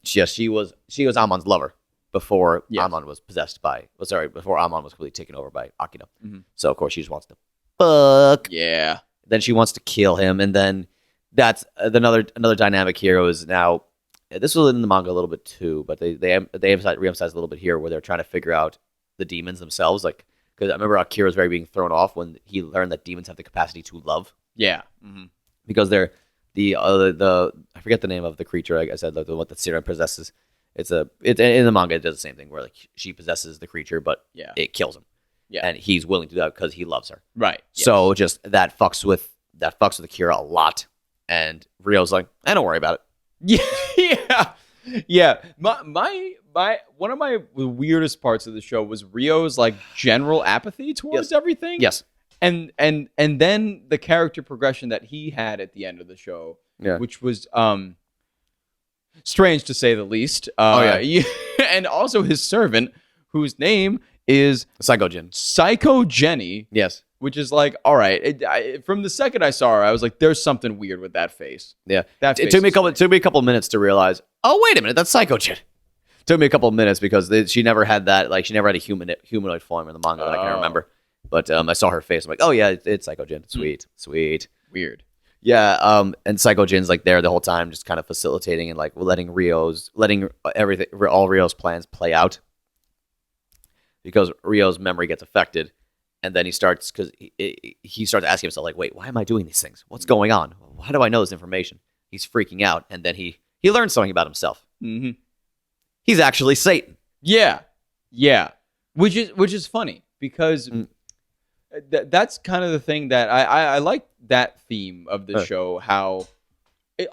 She was Amon's lover before Amon was possessed by. Before Amon was completely taken over by Akira. So of course she just wants to fuck. Yeah. Then she wants to kill him, and then that's another dynamic here is now. This was in the manga a little bit too, but they reemphasize a little bit here where they're trying to figure out the demons themselves. Like, because I remember Akira was very being thrown off when he learned that demons have the capacity to love. Yeah. Because they're the I forget the name of the creature. I said the one that Siren possesses. It's in the manga. It does the same thing where like she possesses the creature, but it kills him. Yeah, and he's willing to do that because he loves her. Right. Yes. So just that fucks with Akira a lot, and Ryo's like, don't worry about it. Yeah. My one of my weirdest parts of the show was Ryo's like general apathy towards everything. Yes. And then the character progression that he had at the end of the show, which was strange to say the least. And also his servant, whose name is Psycho Jenny. Psycho Jenny. Yes. which is like, all right. From the second I saw her, I was like, there's something weird with that face. Yeah, That it face took me a is couple. weird. It took me a couple of minutes to realize. Oh, wait a minute, that's Psycho Jin. Took me a couple of minutes because she never had that. Like she never had a humanoid form in the manga that I can remember. But I saw her face. I'm like, oh yeah, it's Psycho Jin. Sweet. Weird. Yeah. And Psycho Jin's like there the whole time, just kind of facilitating and like letting all Rio's plans play out. Because Rio's memory gets affected, and then he starts asking himself like, wait, why am I doing these things? What's going on? How do I know this information? He's freaking out, and then he learns something about himself. Mm-hmm. He's actually Satan. Yeah. Which is funny because that's kind of the thing that I like that theme of the show. How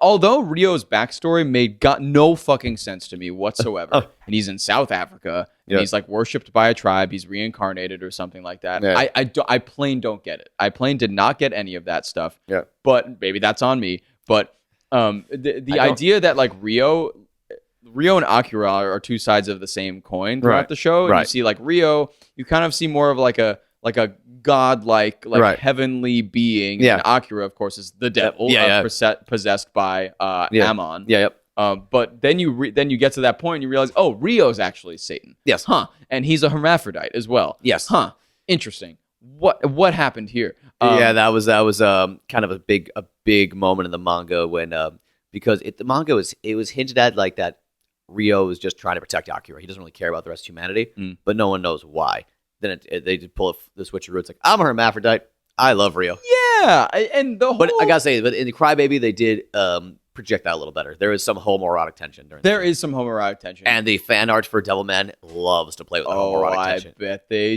although Rio's backstory got no fucking sense to me whatsoever, and he's in South Africa, and he's like worshipped by a tribe, he's reincarnated or something like that. Yeah. I plain don't get it. I plain did not get any of that stuff. Yeah. But maybe that's on me. But the idea that like Rio and Akira are two sides of the same coin throughout the show. And you see like Rio, you kind of see more of like a godlike, heavenly being. Yeah. And Akira, of course, is the devil, possessed by Ammon. Yeah. But then you get to that point and you realize, oh, Rio's actually Satan. Yes. Huh. And he's a hermaphrodite as well. Yes. Huh. Interesting. What happened here? That was kind of a big moment in the manga when because the manga was hinted at like that Rio was just trying to protect Akira. He doesn't really care about the rest of humanity, but no one knows why. Then they did pull the switcheroo. It's like, I'm a hermaphrodite. I love Rio. Yeah, and the whole... But I gotta say, but in the Crybaby, they did project that a little better. There is some homoerotic tension during There is some homoerotic tension. And the fan art for Devilman loves to play with the homoerotic tension. I bet they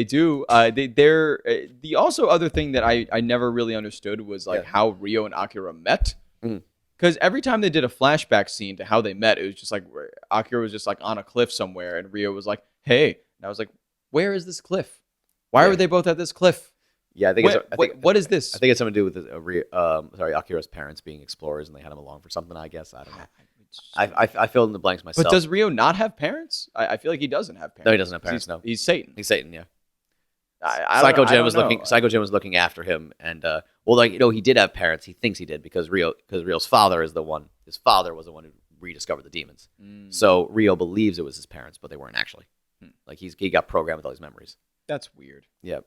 do. The also other thing that I never really understood was like how Rio and Akira met. Because every time they did a flashback scene to how they met, it was just like Akira was just like on a cliff somewhere, and Rio was like, "Hey," and I was like, "Where is this cliff? Why are they both at this cliff?" Yeah, I think what is this? I think it's something to do with Akira's parents being explorers, and they had him along for something. I guess I don't know. I filled in the blanks myself. But does Rio not have parents? I feel like he doesn't have parents. No, he doesn't have parents. No, he's Satan. He's Satan. Yeah. Psycho Jin was looking after him, and he did have parents. He thinks he did because Rio's father is the one. His father was the one who rediscovered the demons. So Rio believes it was his parents, but they weren't actually. Like he got programmed with all these memories. That's weird. Yeah,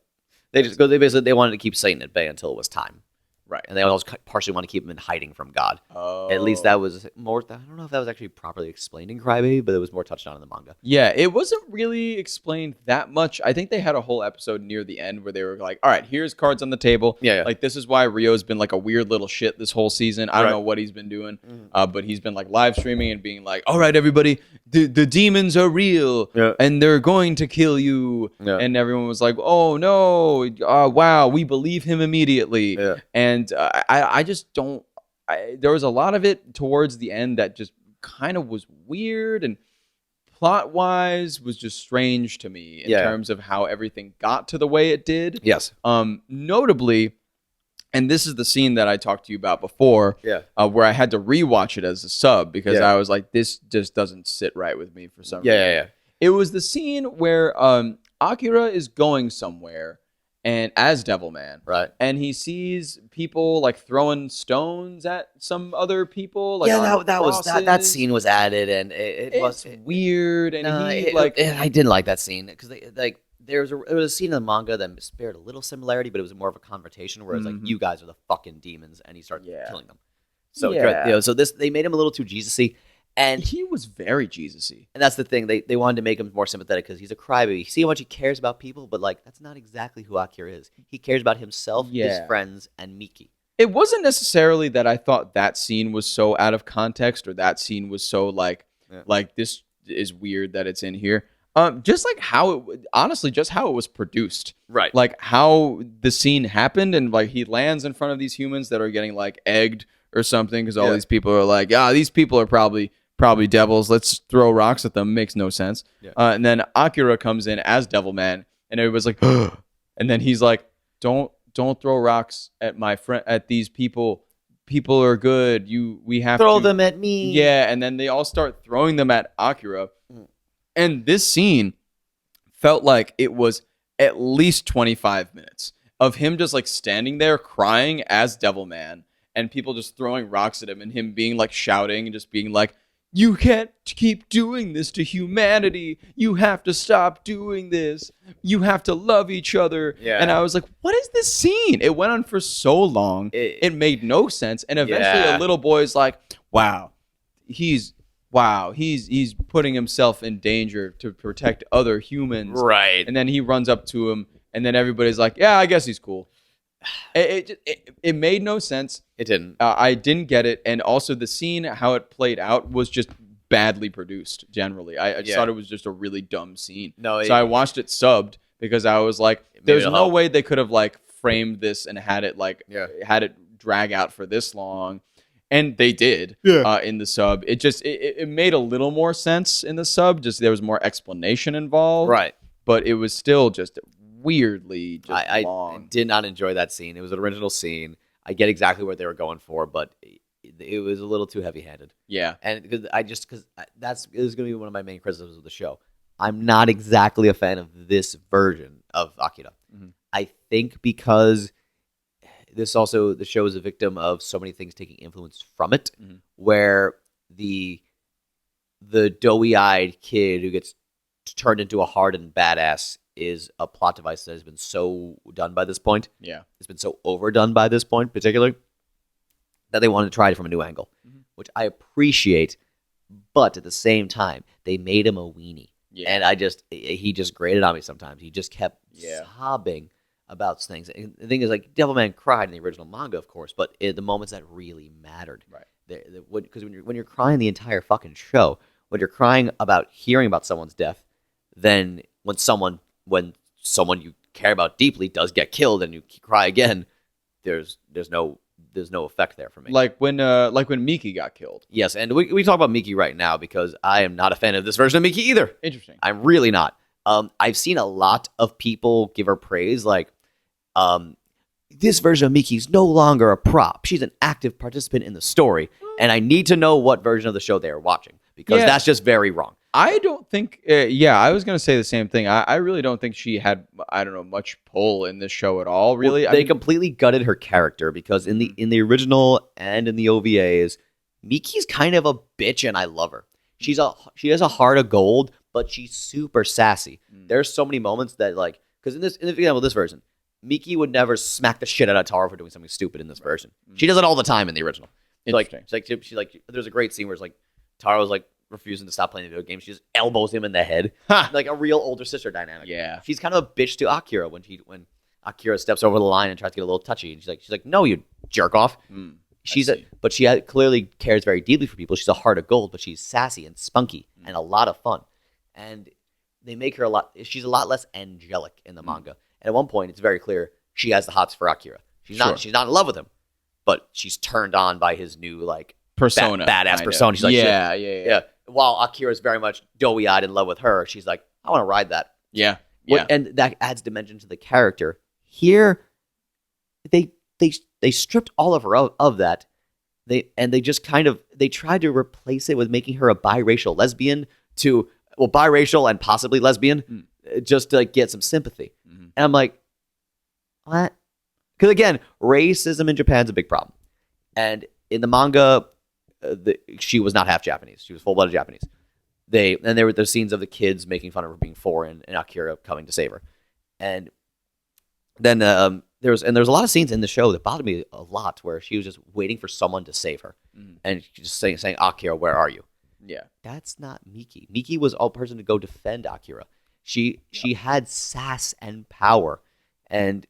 they wanted to keep Satan at bay until it was time. Right. And they also partially want to keep him in hiding from God. Oh. At least that was more... I don't know if that was actually properly explained in Crybaby, but it was more touched on in the manga. Yeah, it wasn't really explained that much. I think they had a whole episode near the end where they were like, all right, here's cards on the table. Yeah. Like, this is why Rio's been like a weird little shit this whole season. I don't know what he's been doing, but he's been like live streaming and being like, all right, everybody, the demons are real and they're going to kill you. Yeah. And everyone was like, oh, no, wow, we believe him immediately. Yeah. And I just don't... there was a lot of it towards the end that just kind of was weird and plot-wise was just strange to me in terms of how everything got to the way it did. Yes. Notably, and this is the scene that I talked to you about before, where I had to rewatch it as a sub because I was like, this just doesn't sit right with me for some reason. Yeah. It was the scene where Akira is going somewhere and as Devilman, right? And he sees people like throwing stones at some other people. Like that scene was added, and it was weird. And I didn't like that scene because there was a scene in the manga that spared a little similarity, but it was more of a confrontation where it's like, you guys are the fucking demons, and he started killing them. So so they made him a little too Jesus-y. And he was very Jesus-y. And that's the thing. They wanted to make him more sympathetic because he's a crybaby. See how much he cares about people, but that's not exactly who Akira is. He cares about himself, his friends, and Miki. It wasn't necessarily that I thought that scene was so out of context or that scene was so like this is weird that it's in here. Just like how just how it was produced. Right. Like how the scene happened and like he lands in front of these humans that are getting like egged or something because all these people are like, these people are probably devils. Let's throw rocks at them. Makes no sense. Yeah. And then Akira comes in as Devilman, and everybody's like, and then he's like, don't throw rocks at my friend, at these people. People are good. We have throw to them at me. Yeah, and then they all start throwing them at Akira. And this scene felt like it was at least 25 minutes of him just like standing there crying as Devilman and people just throwing rocks at him and him being like shouting and just being like, you can't keep doing this to humanity. You have to stop doing this. You have to love each other. Yeah. And I was like, what is this scene? It went on for so long. It made no sense. And eventually a little boy's like, he's putting himself in danger to protect other humans. Right. And then he runs up to him and then everybody's like, yeah, I guess he's cool. It made no sense. It didn't. I didn't get it, and also the scene, how it played out, was just badly produced. Generally, I just thought it was just a really dumb scene. So I watched it subbed because I was like, "There's no way they could have like framed this and had it had it drag out for this long." And they did in the sub. It just it made a little more sense in the sub. Just there was more explanation involved, right? But it was still just weirdly long. I did not enjoy that scene. It was an original scene. I get exactly what they were going for, but it was a little too heavy-handed. Yeah. And because that's going to be one of my main criticisms of the show. I'm not exactly a fan of this version of Akira. Mm-hmm. I think because the show is a victim of so many things taking influence from it, where the doughy-eyed kid who gets turned into a hardened badass is a plot device that has been so done by this point. Yeah. It's been so overdone by this point, particularly, that they wanted to try it from a new angle, which I appreciate. But at the same time, they made him a weenie. Yeah. And he just grated on me sometimes. He just kept sobbing about things. And the thing is, like, Devilman cried in the original manga, of course, but in the moments that really mattered. Right. Because when you're crying the entire fucking show, when you're crying about hearing about someone's death, then when someone you care about deeply does get killed and you cry again, there's no effect there for me. Like when Miki got killed. Yes, and we talk about Miki right now because I am not a fan of this version of Miki either. Interesting. I'm really not. I've seen a lot of people give her praise, like, this version of Miki is no longer a prop. She's an active participant in the story, and I need to know what version of the show they are watching because that's just very wrong. I don't think, I was going to say the same thing. I really don't think she had, much pull in this show at all, really. Well, they completely gutted her character because in the original and in the OVAs, Miki's kind of a bitch and I love her. She has a heart of gold, but she's super sassy. There's so many moments that, like, because in the example of this version, Miki would never smack the shit out of Taro for doing something stupid in this version. She does it all the time in the original. She's like, there's a great scene where it's like, Taro's like, refusing to stop playing the video game. She just elbows him in the head. Like a real older sister dynamic. Yeah. She's kind of a bitch to Akira when Akira steps over the line and tries to get a little touchy. And she's like, no, you jerk off. But she clearly cares very deeply for people. She's a heart of gold, but she's sassy and spunky and a lot of fun. And they make her she's a lot less angelic in the manga. And at one point, it's very clear she has the hots for Akira. She's not in love with him, but she's turned on by his new, like, persona. Badass persona. She's like, yeah. While Akira's very much doughy-eyed in love with her, she's like, I want to ride that. Yeah. And that adds dimension to the character. Here, they stripped all of her of that. They just kind of, they tried to replace it with making her a biracial lesbian biracial and possibly lesbian, just to, like, get some sympathy. And I'm like, what? Because again, racism in Japan's a big problem. And in the manga, she was not half Japanese. She was full-blooded Japanese. There were the scenes of the kids making fun of her being foreign and Akira coming to save her. And then there's a lot of scenes in the show that bothered me a lot where she was just waiting for someone to save her. And just saying, Akira, where are you? Yeah. That's not Miki. Miki was all person to go defend Akira. She had sass and power. And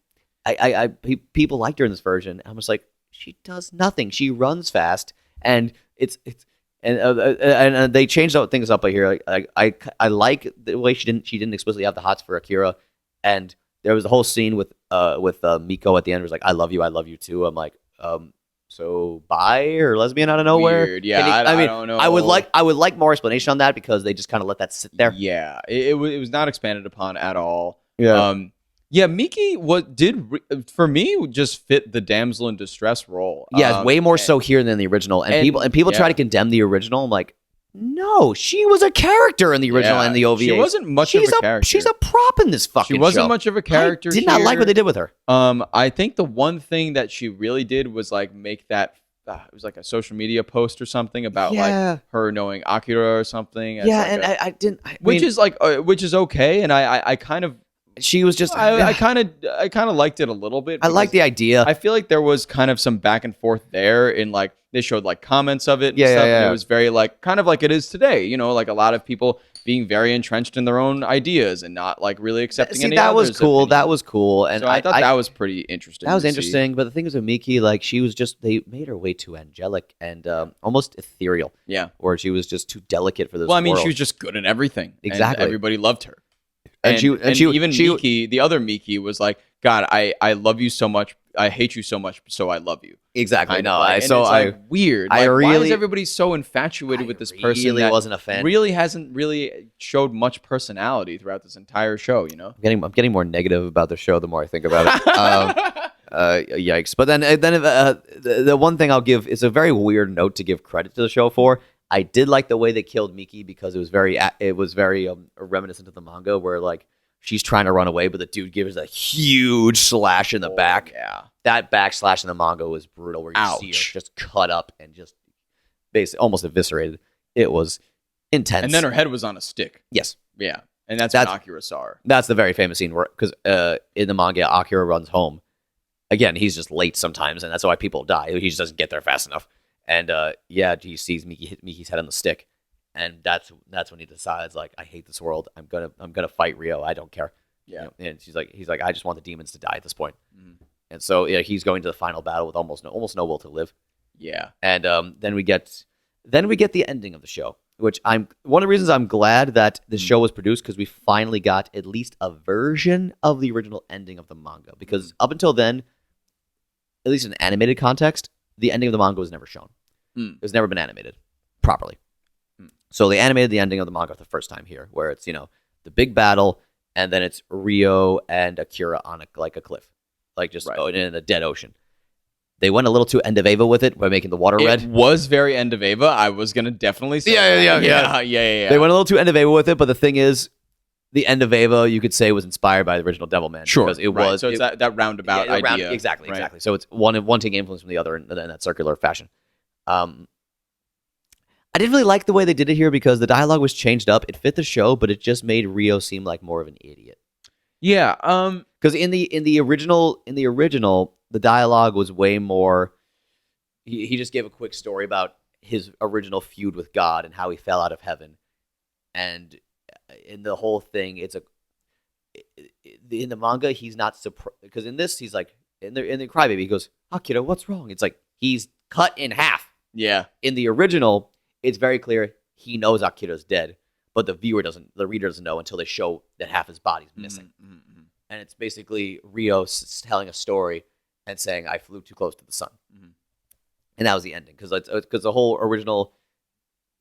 people liked her in this version. I'm just like, she does nothing. She runs fast. And and they changed things up here. I like the way she didn't explicitly have the hots for Akira, and there was a whole scene with Miko at the end. It was like, I love you too. I'm like, so bi or lesbian out of nowhere? Weird. Yeah, I don't know. I would like more explanation on that because they just kind of let that sit there. Yeah, it was not expanded upon at all. Yeah. Yeah, Miki for me just fit the damsel in distress role. Yeah, way more so here than the original. And people try to condemn the original. I'm like, No, she was a character in the original and the OVA. She wasn't much of a character. She's a prop in this fucking show. She wasn't much of a character. I did not like what they did with her. I think the one thing that she really did was like make that it was like a social media post or something about like her knowing Akira or something. Yeah, and I didn't. Which is okay, and I kind of. She was just. I kind of liked it a little bit. I like the idea. I feel like there was kind of some back and forth there in like they showed like comments of it and stuff. And it was very like kind of like it is today, you know, like a lot of people being very entrenched in their own ideas and not like really accepting any that others' was cool. opinions. That was cool. And so I thought that was pretty interesting. That was interesting. But the thing is with Miki, like she was just they made her way too angelic and almost ethereal. Yeah. Or she was just too delicate for this. Well, I mean, world. she was just good in everything. Exactly. And everybody loved her. And even Miki, the other Miki, was like, God, I love you so much. I hate you so much, so I love you. Exactly. No, weird. Like, why is everybody so infatuated with this person that wasn't a fan? Really hasn't really showed much personality throughout this entire show. You know, I'm getting more negative about the show the more I think about it. Yikes! But then the one thing I'll give is a very weird note to give credit to the show for. I did like the way they killed Miki because it was very reminiscent of the manga where like she's trying to run away, but the dude gives a huge slash in the back. Yeah, that backslash in the manga was brutal, where you see her just cut up and just basically almost eviscerated. It was intense, and then her head was on a stick. Yes, yeah, and that's when Akira saw her. That's the very famous scene where because in the manga Akira runs home. Again, he's just late sometimes, and that's why people die. He just doesn't get there fast enough. And he sees Miki hit Miki's head on the stick, and that's when he decides like I hate this world. I'm gonna fight Rio. I don't care. Yeah. You know? And he's like I just want the demons to die at this point. Mm-hmm. And so he's going to the final battle with almost no will to live. Yeah. And then we get the ending of the show, which one of the reasons I'm glad that the show was produced because we finally got at least a version of the original ending of the manga because up until then, at least in animated context, the ending of the manga was never shown. It's never been animated properly. So they animated the ending of the manga the first time here, where it's the big battle, and then it's Rio and Akira on a cliff, like just in a dead ocean. They went a little too end of Eva with it by making the water red. It was very end of Eva. I was gonna definitely say yeah. They went a little too end of Eva with it, but the thing is, the end of Eva you could say was inspired by the original Devilman. Sure, because it was. So it's that roundabout idea. Exactly. So it's one taking influence from the other in that circular fashion. I didn't really like the way they did it here because the dialogue was changed up. It fit the show, but it just made Rio seem like more of an idiot. Yeah. Because in the original, the dialogue was way more. He just gave a quick story about his original feud with God and how he fell out of heaven, and in the whole thing, in the manga he's not surprised because in this he's like in the Crybaby he goes, Akira, what's wrong? It's like he's cut in half. Yeah. In the original, it's very clear he knows Akira's dead, but the reader doesn't know until they show that half his body's missing. Mm-hmm. And it's basically Rio telling a story and saying, I flew too close to the sun. Mm-hmm. And that was the ending. Because the whole original,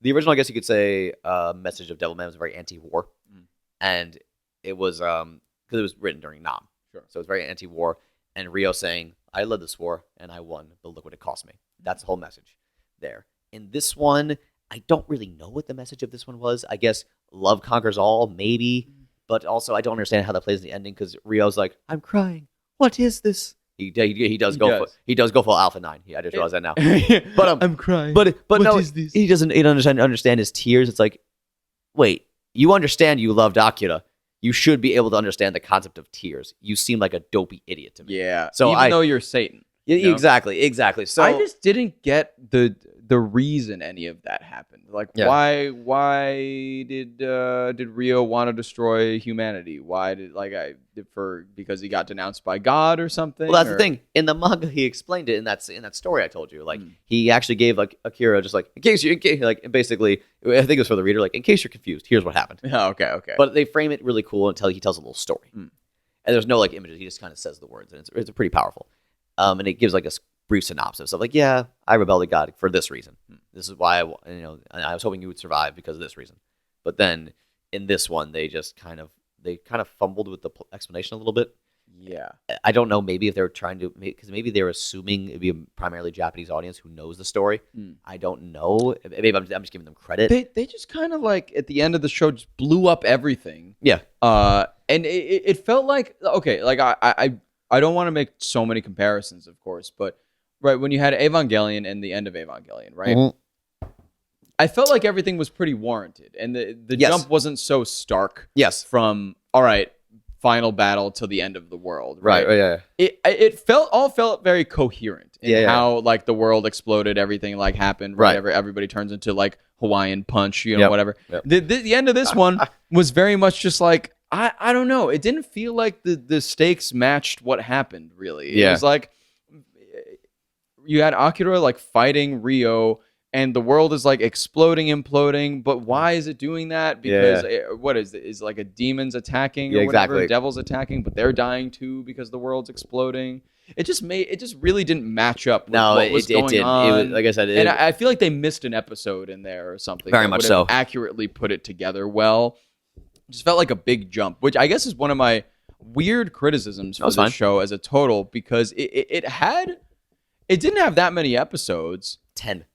I guess you could say, message of Devilman was very anti-war. Mm-hmm. And it was, because it was written during Nam. Sure. So it was very anti-war. And Rio saying, I led this war and I won, but look what it cost me. That's the whole message there. In this one, I don't really know what the message of this one was. I guess love conquers all, maybe. But also, I don't understand how that plays in the ending because Rio's like, I'm crying. What is this? He does go full Alpha 9. I just realized that now. But I'm crying. But what no, is this? He doesn't understand his tears. It's like, wait, you understand you loved Akira. You should be able to understand the concept of tears. You seem like a dopey idiot to me. Yeah. So even though you're Satan. Exactly. So I just didn't get the reason any of that happened. Like why did Rio want to destroy humanity? Why did because he got denounced by God or something? Well, that's the thing. In the manga, he explained it in that story I told you. Like he actually gave like Akira just like basically I think it was for the reader like in case you're confused, here's what happened. Oh, okay. But they frame it really cool until he tells a little story, and there's no like images. He just kind of says the words, and it's pretty powerful. And it gives like a brief synopsis of like, yeah, I rebelled at God for this reason. This is why I was hoping you would survive because of this reason. But then in this one, they kind of fumbled with the explanation a little bit. Yeah. I don't know. Maybe if they're trying to, because maybe they're assuming it'd be a primarily Japanese audience who knows the story. I don't know. Maybe I'm just giving them credit. They just kind of like at the end of the show just blew up everything. Yeah. And it felt like okay, like I don't want to make so many comparisons, of course, but right when you had Evangelion and the end of Evangelion, right? Mm-hmm. I felt like everything was pretty warranted, and the jump wasn't so stark. Yes. From all right, final battle to the end of the world. Right. Yeah. It felt very coherent in how like the world exploded, everything like happened. Right. Everybody turns into like Hawaiian Punch, whatever. Yep. The end of this one was very much just like I don't know. It didn't feel like the stakes matched what happened. Really, it was like you had Akira like fighting Rio. And the world is like exploding, imploding, but why is it doing that? Because what is it? Is like a demon's attacking or whatever, exactly. Devil's attacking, but they're dying too because the world's exploding. It just really didn't match up with what was going on. It was, like I said, and I feel like they missed an episode in there or something. Very much so. Accurately put it together well. It just felt like a big jump, which I guess is one of my weird criticisms for this show as a total, because it didn't have that many episodes. 10.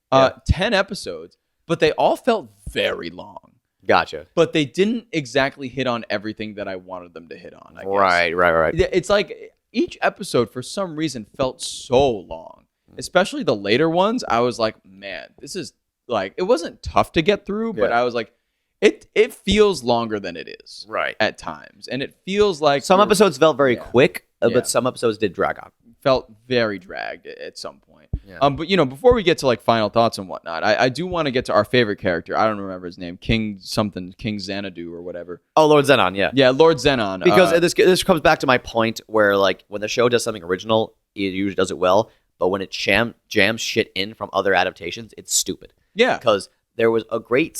10 episodes, but they all felt very long. Gotcha. But they didn't exactly hit on everything that I wanted them to hit on, I guess. Right. It's like each episode, for some reason, felt so long. Especially the later ones, I was like, man, this is like, it wasn't tough to get through, but I was like, it feels longer than it is. Right. At times. And it feels like... Some episodes felt very quick, but some episodes did drag on. Felt very dragged at some point. Yeah. But before we get to like final thoughts and whatnot, I do want to get to our favorite character. I don't remember his name, King Xanadu or whatever. Oh, Lord Zenon, yeah, Lord Zenon. Because this comes back to my point where like when the show does something original, it usually does it well, but when it jams shit in from other adaptations, it's stupid. Yeah, because there was a great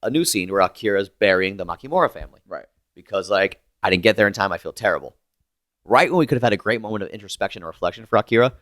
a new scene where Akira's burying the Makimura family. Right. Because like I didn't get there in time, I feel terrible. Right when we could have had a great moment of introspection and reflection for Akira,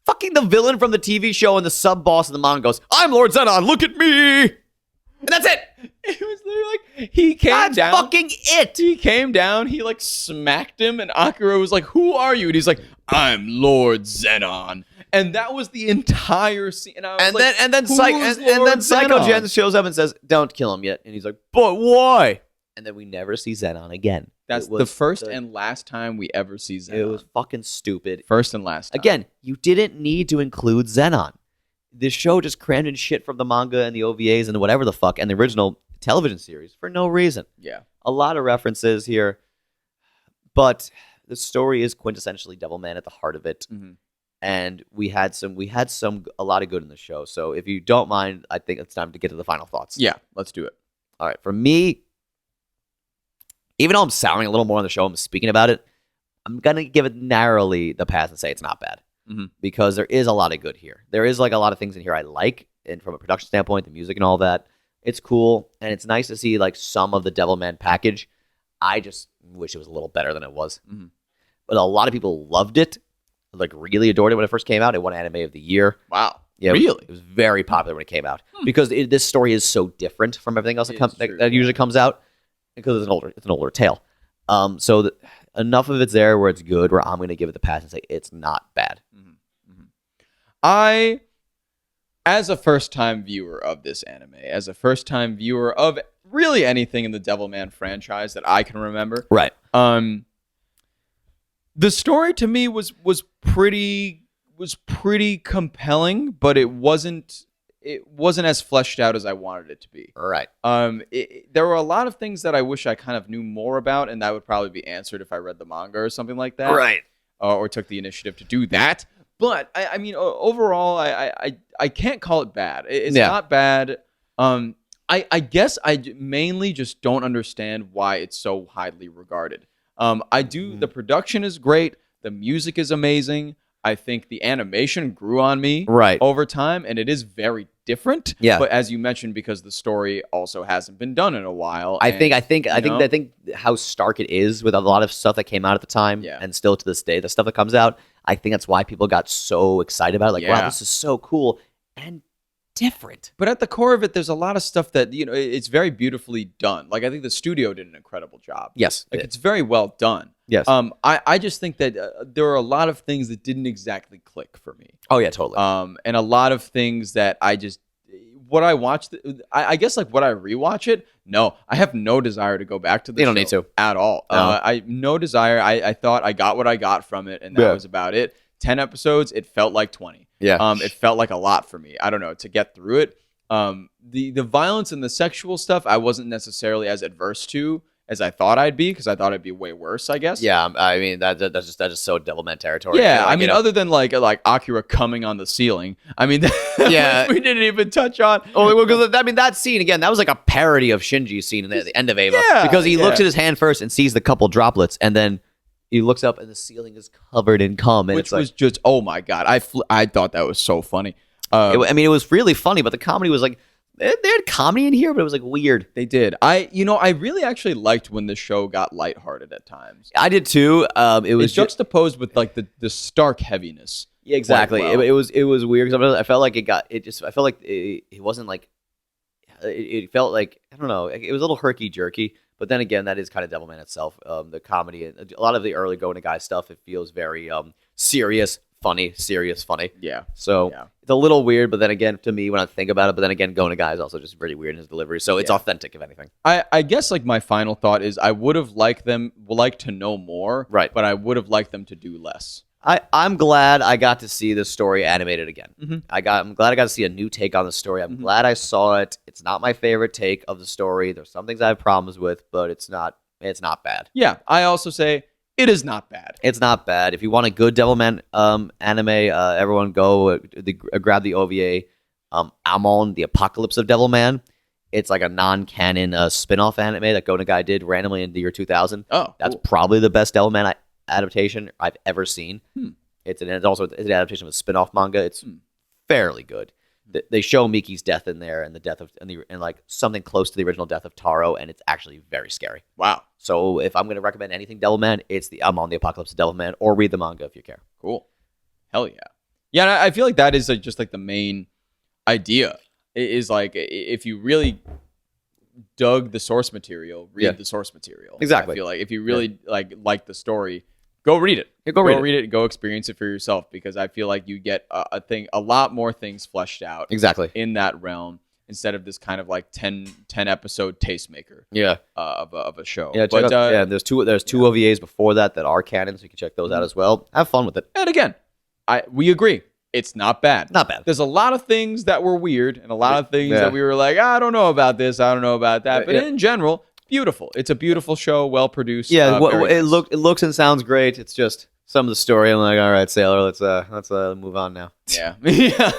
fucking the villain from the TV show and the sub-boss of the manga goes, I'm Lord Zenon, look at me! And that's it! It was literally like, he came down. That's fucking it! He came down, he like smacked him, and Akira was like, who are you? And he's like, I'm Lord Zenon. And that was the entire scene. And then Psycho Gen shows up and says, don't kill him yet. And he's like, but why? And then we never see Zenon again. That's the first and last time we ever see Zenon. It was fucking stupid. First and last time. Again, you didn't need to include Zenon. This show just crammed in shit from the manga and the OVAs and whatever the fuck and the original television series for no reason. Yeah. A lot of references here. But the story is quintessentially Devilman at the heart of it. Mm-hmm. And we had a lot of good in the show. So if you don't mind, I think it's time to get to the final thoughts. Yeah, let's do it. All right. For me, even though I'm souring a little more on the show, I'm speaking about it, I'm going to give it narrowly the pass and say it's not bad. Mm-hmm. Because there is a lot of good here. There is like a lot of things in here I like. And from a production standpoint, the music and all that, it's cool. And it's nice to see like some of the Devilman package. I just wish it was a little better than it was. Mm-hmm. But a lot of people loved it. Like really adored it when it first came out. It won Anime of the Year. Wow. Yeah, really? It was very popular when it came out. Because this story is so different from everything else that usually comes out. Because it's an older tale. So enough of it's there where it's good, where I'm going to give it the pass and say it's not bad. Mm-hmm. Mm-hmm. As a first-time viewer of this anime, as a first-time viewer of really anything in the Devilman franchise that I can remember, right? The story to me was pretty compelling, but it wasn't as fleshed out as I wanted it to be. Right. There were a lot of things that I wish I kind of knew more about, and that would probably be answered if I read the manga or something like that. Right. Or took the initiative to do that. But I mean, overall, I can't call it bad. It's not bad. I guess I mainly just don't understand why it's so highly regarded. The production is great. The music is amazing. I think the animation grew on me over time, and it is very different. Yeah. But as you mentioned, because the story also hasn't been done in a while. I think how stark it is with a lot of stuff that came out at the time, and still to this day, the stuff that comes out, I think that's why people got so excited about it. Like, wow, this is so cool. And different. But at the core of it, there's a lot of stuff that, it's very beautifully done. Like, I think the studio did an incredible job. Yes. Like, it's very well done. Yes. I just think that there are a lot of things that didn't exactly click for me. Oh, yeah, totally. And a lot of things that what I watched, I guess, like, would I rewatch it? No, I have no desire to go back to the show. You don't need to. At all. No. No desire. I thought I got what I got from it, and that was about it. 10 episodes, it felt like 20. Yeah. It felt like a lot for me. I don't know, to get through it. The violence and the sexual stuff, I wasn't necessarily as adverse to as I thought I'd be, because I thought it'd be way worse, I guess. Yeah, I mean that's just so Devilman territory. Yeah, Like, I mean, other than like Akira coming on the ceiling, I mean, Yeah. we didn't even touch on. Oh, well, because I mean that scene again, that was like a parody of Shinji's scene at the end of Eva, Yeah, because he looks yeah. at his hand first and sees the couple droplets, and then he looks up and the ceiling is covered in cum, and Which it's like, was just, oh my God, I thought that was so funny. I mean, it was really funny, but the comedy was like, they had comedy in here, but it was like weird. They did. I really actually liked when the show got lighthearted at times. I did too. It was It's juxtaposed with like the stark heaviness. yeah, exactly. quite well. It was weird because I felt like I felt like it wasn't like it felt like, I don't know, it was a little herky jerky. But then again, that is kind of Devilman itself. The comedy, a lot of the early Go Nagai stuff, it feels very serious, funny. Yeah. So Yeah. it's a little weird, but then again, to me, when I think about it, but then again, Go Nagai is also just pretty weird in his delivery. So it's Yeah. authentic, if anything. I guess like my final thought is I would have liked to know more, Right. But I would have liked them to do less. I'm glad I got to see this story animated again. Mhm. I'm glad I got to see a new take on the story. I'm glad I saw it. It's not my favorite take of the story. There's some things I have problems with, but it's not bad. Yeah. I also say it is not bad. It's not bad. If you want a good Devilman anime, everyone go grab the OVA. Amon, the Apocalypse of Devilman. It's like a non-canon spin-off anime that Go Nagai did randomly in the year 2000. Oh, That's cool. probably the best Devilman adaptation I've ever seen. Hmm. It's an adaptation of a spin-off manga. It's fairly good. They show Miki's death in there, and the death of and like something close to the original death of Taro, and it's actually very scary. Wow. So if I'm going to recommend anything Devilman, it's I'm on the Apocalypse of Devilman, or read the manga if you care. Cool. Hell yeah. Yeah, and I feel like that is like just like the main idea is like if you really dug the source material, read the source material. Exactly. I feel like if you really like the story, go read it. Yeah, go read it. Go experience it for yourself, because I feel like you get a lot more things fleshed out Exactly. in that realm instead of this kind of like 10 episode tastemaker Yeah. of a show. Yeah, but, there's two OVAs before that are canon, so you can check those out as well. Have fun with it. And again, we agree. It's not bad. Not bad. There's a lot of things that were weird and a lot of things that we were like, I don't know about this, I don't know about that. But in general, beautiful. It's a beautiful show, well produced. Yeah, very nice. it looks and sounds great. It's just some of the story. I'm like, all right, Sailor, let's move on now. Yeah. Yeah.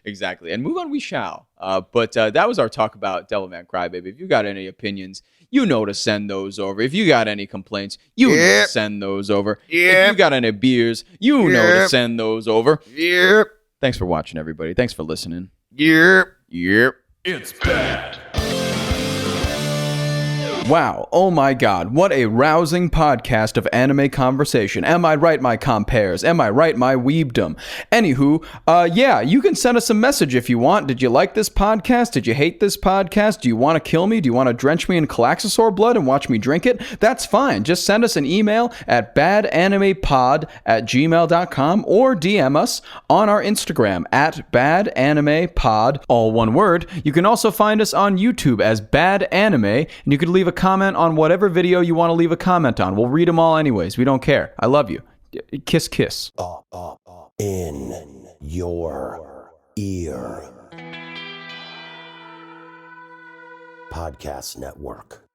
Exactly. And move on we shall. But that was our talk about Devilman Crybaby. If you got any opinions, you know to send those over. If you got any complaints, you know to send those over. If you got any beers, you know to send those over. Yep. Thanks for watching, everybody. Thanks for listening. Yep. Yep. It's bad. Wow, oh my god, what a rousing podcast of anime conversation. Am I right, my compares? Am I right, my weebdom? Anywho, yeah, you can send us a message if you want. Did you like this podcast? Did you hate this podcast? Do you want to kill me? Do you want to drench me in Calaxosaur blood and watch me drink it? That's fine. Just send us an email at badanimepod@gmail.com or DM us on our Instagram at badanimepod, all one word. You can also find us on YouTube as Bad Anime, and you could leave a comment on whatever video you want to leave a comment on. We'll read them all anyways. We don't care. I love you. Kiss, kiss. In your ear. Podcast Network.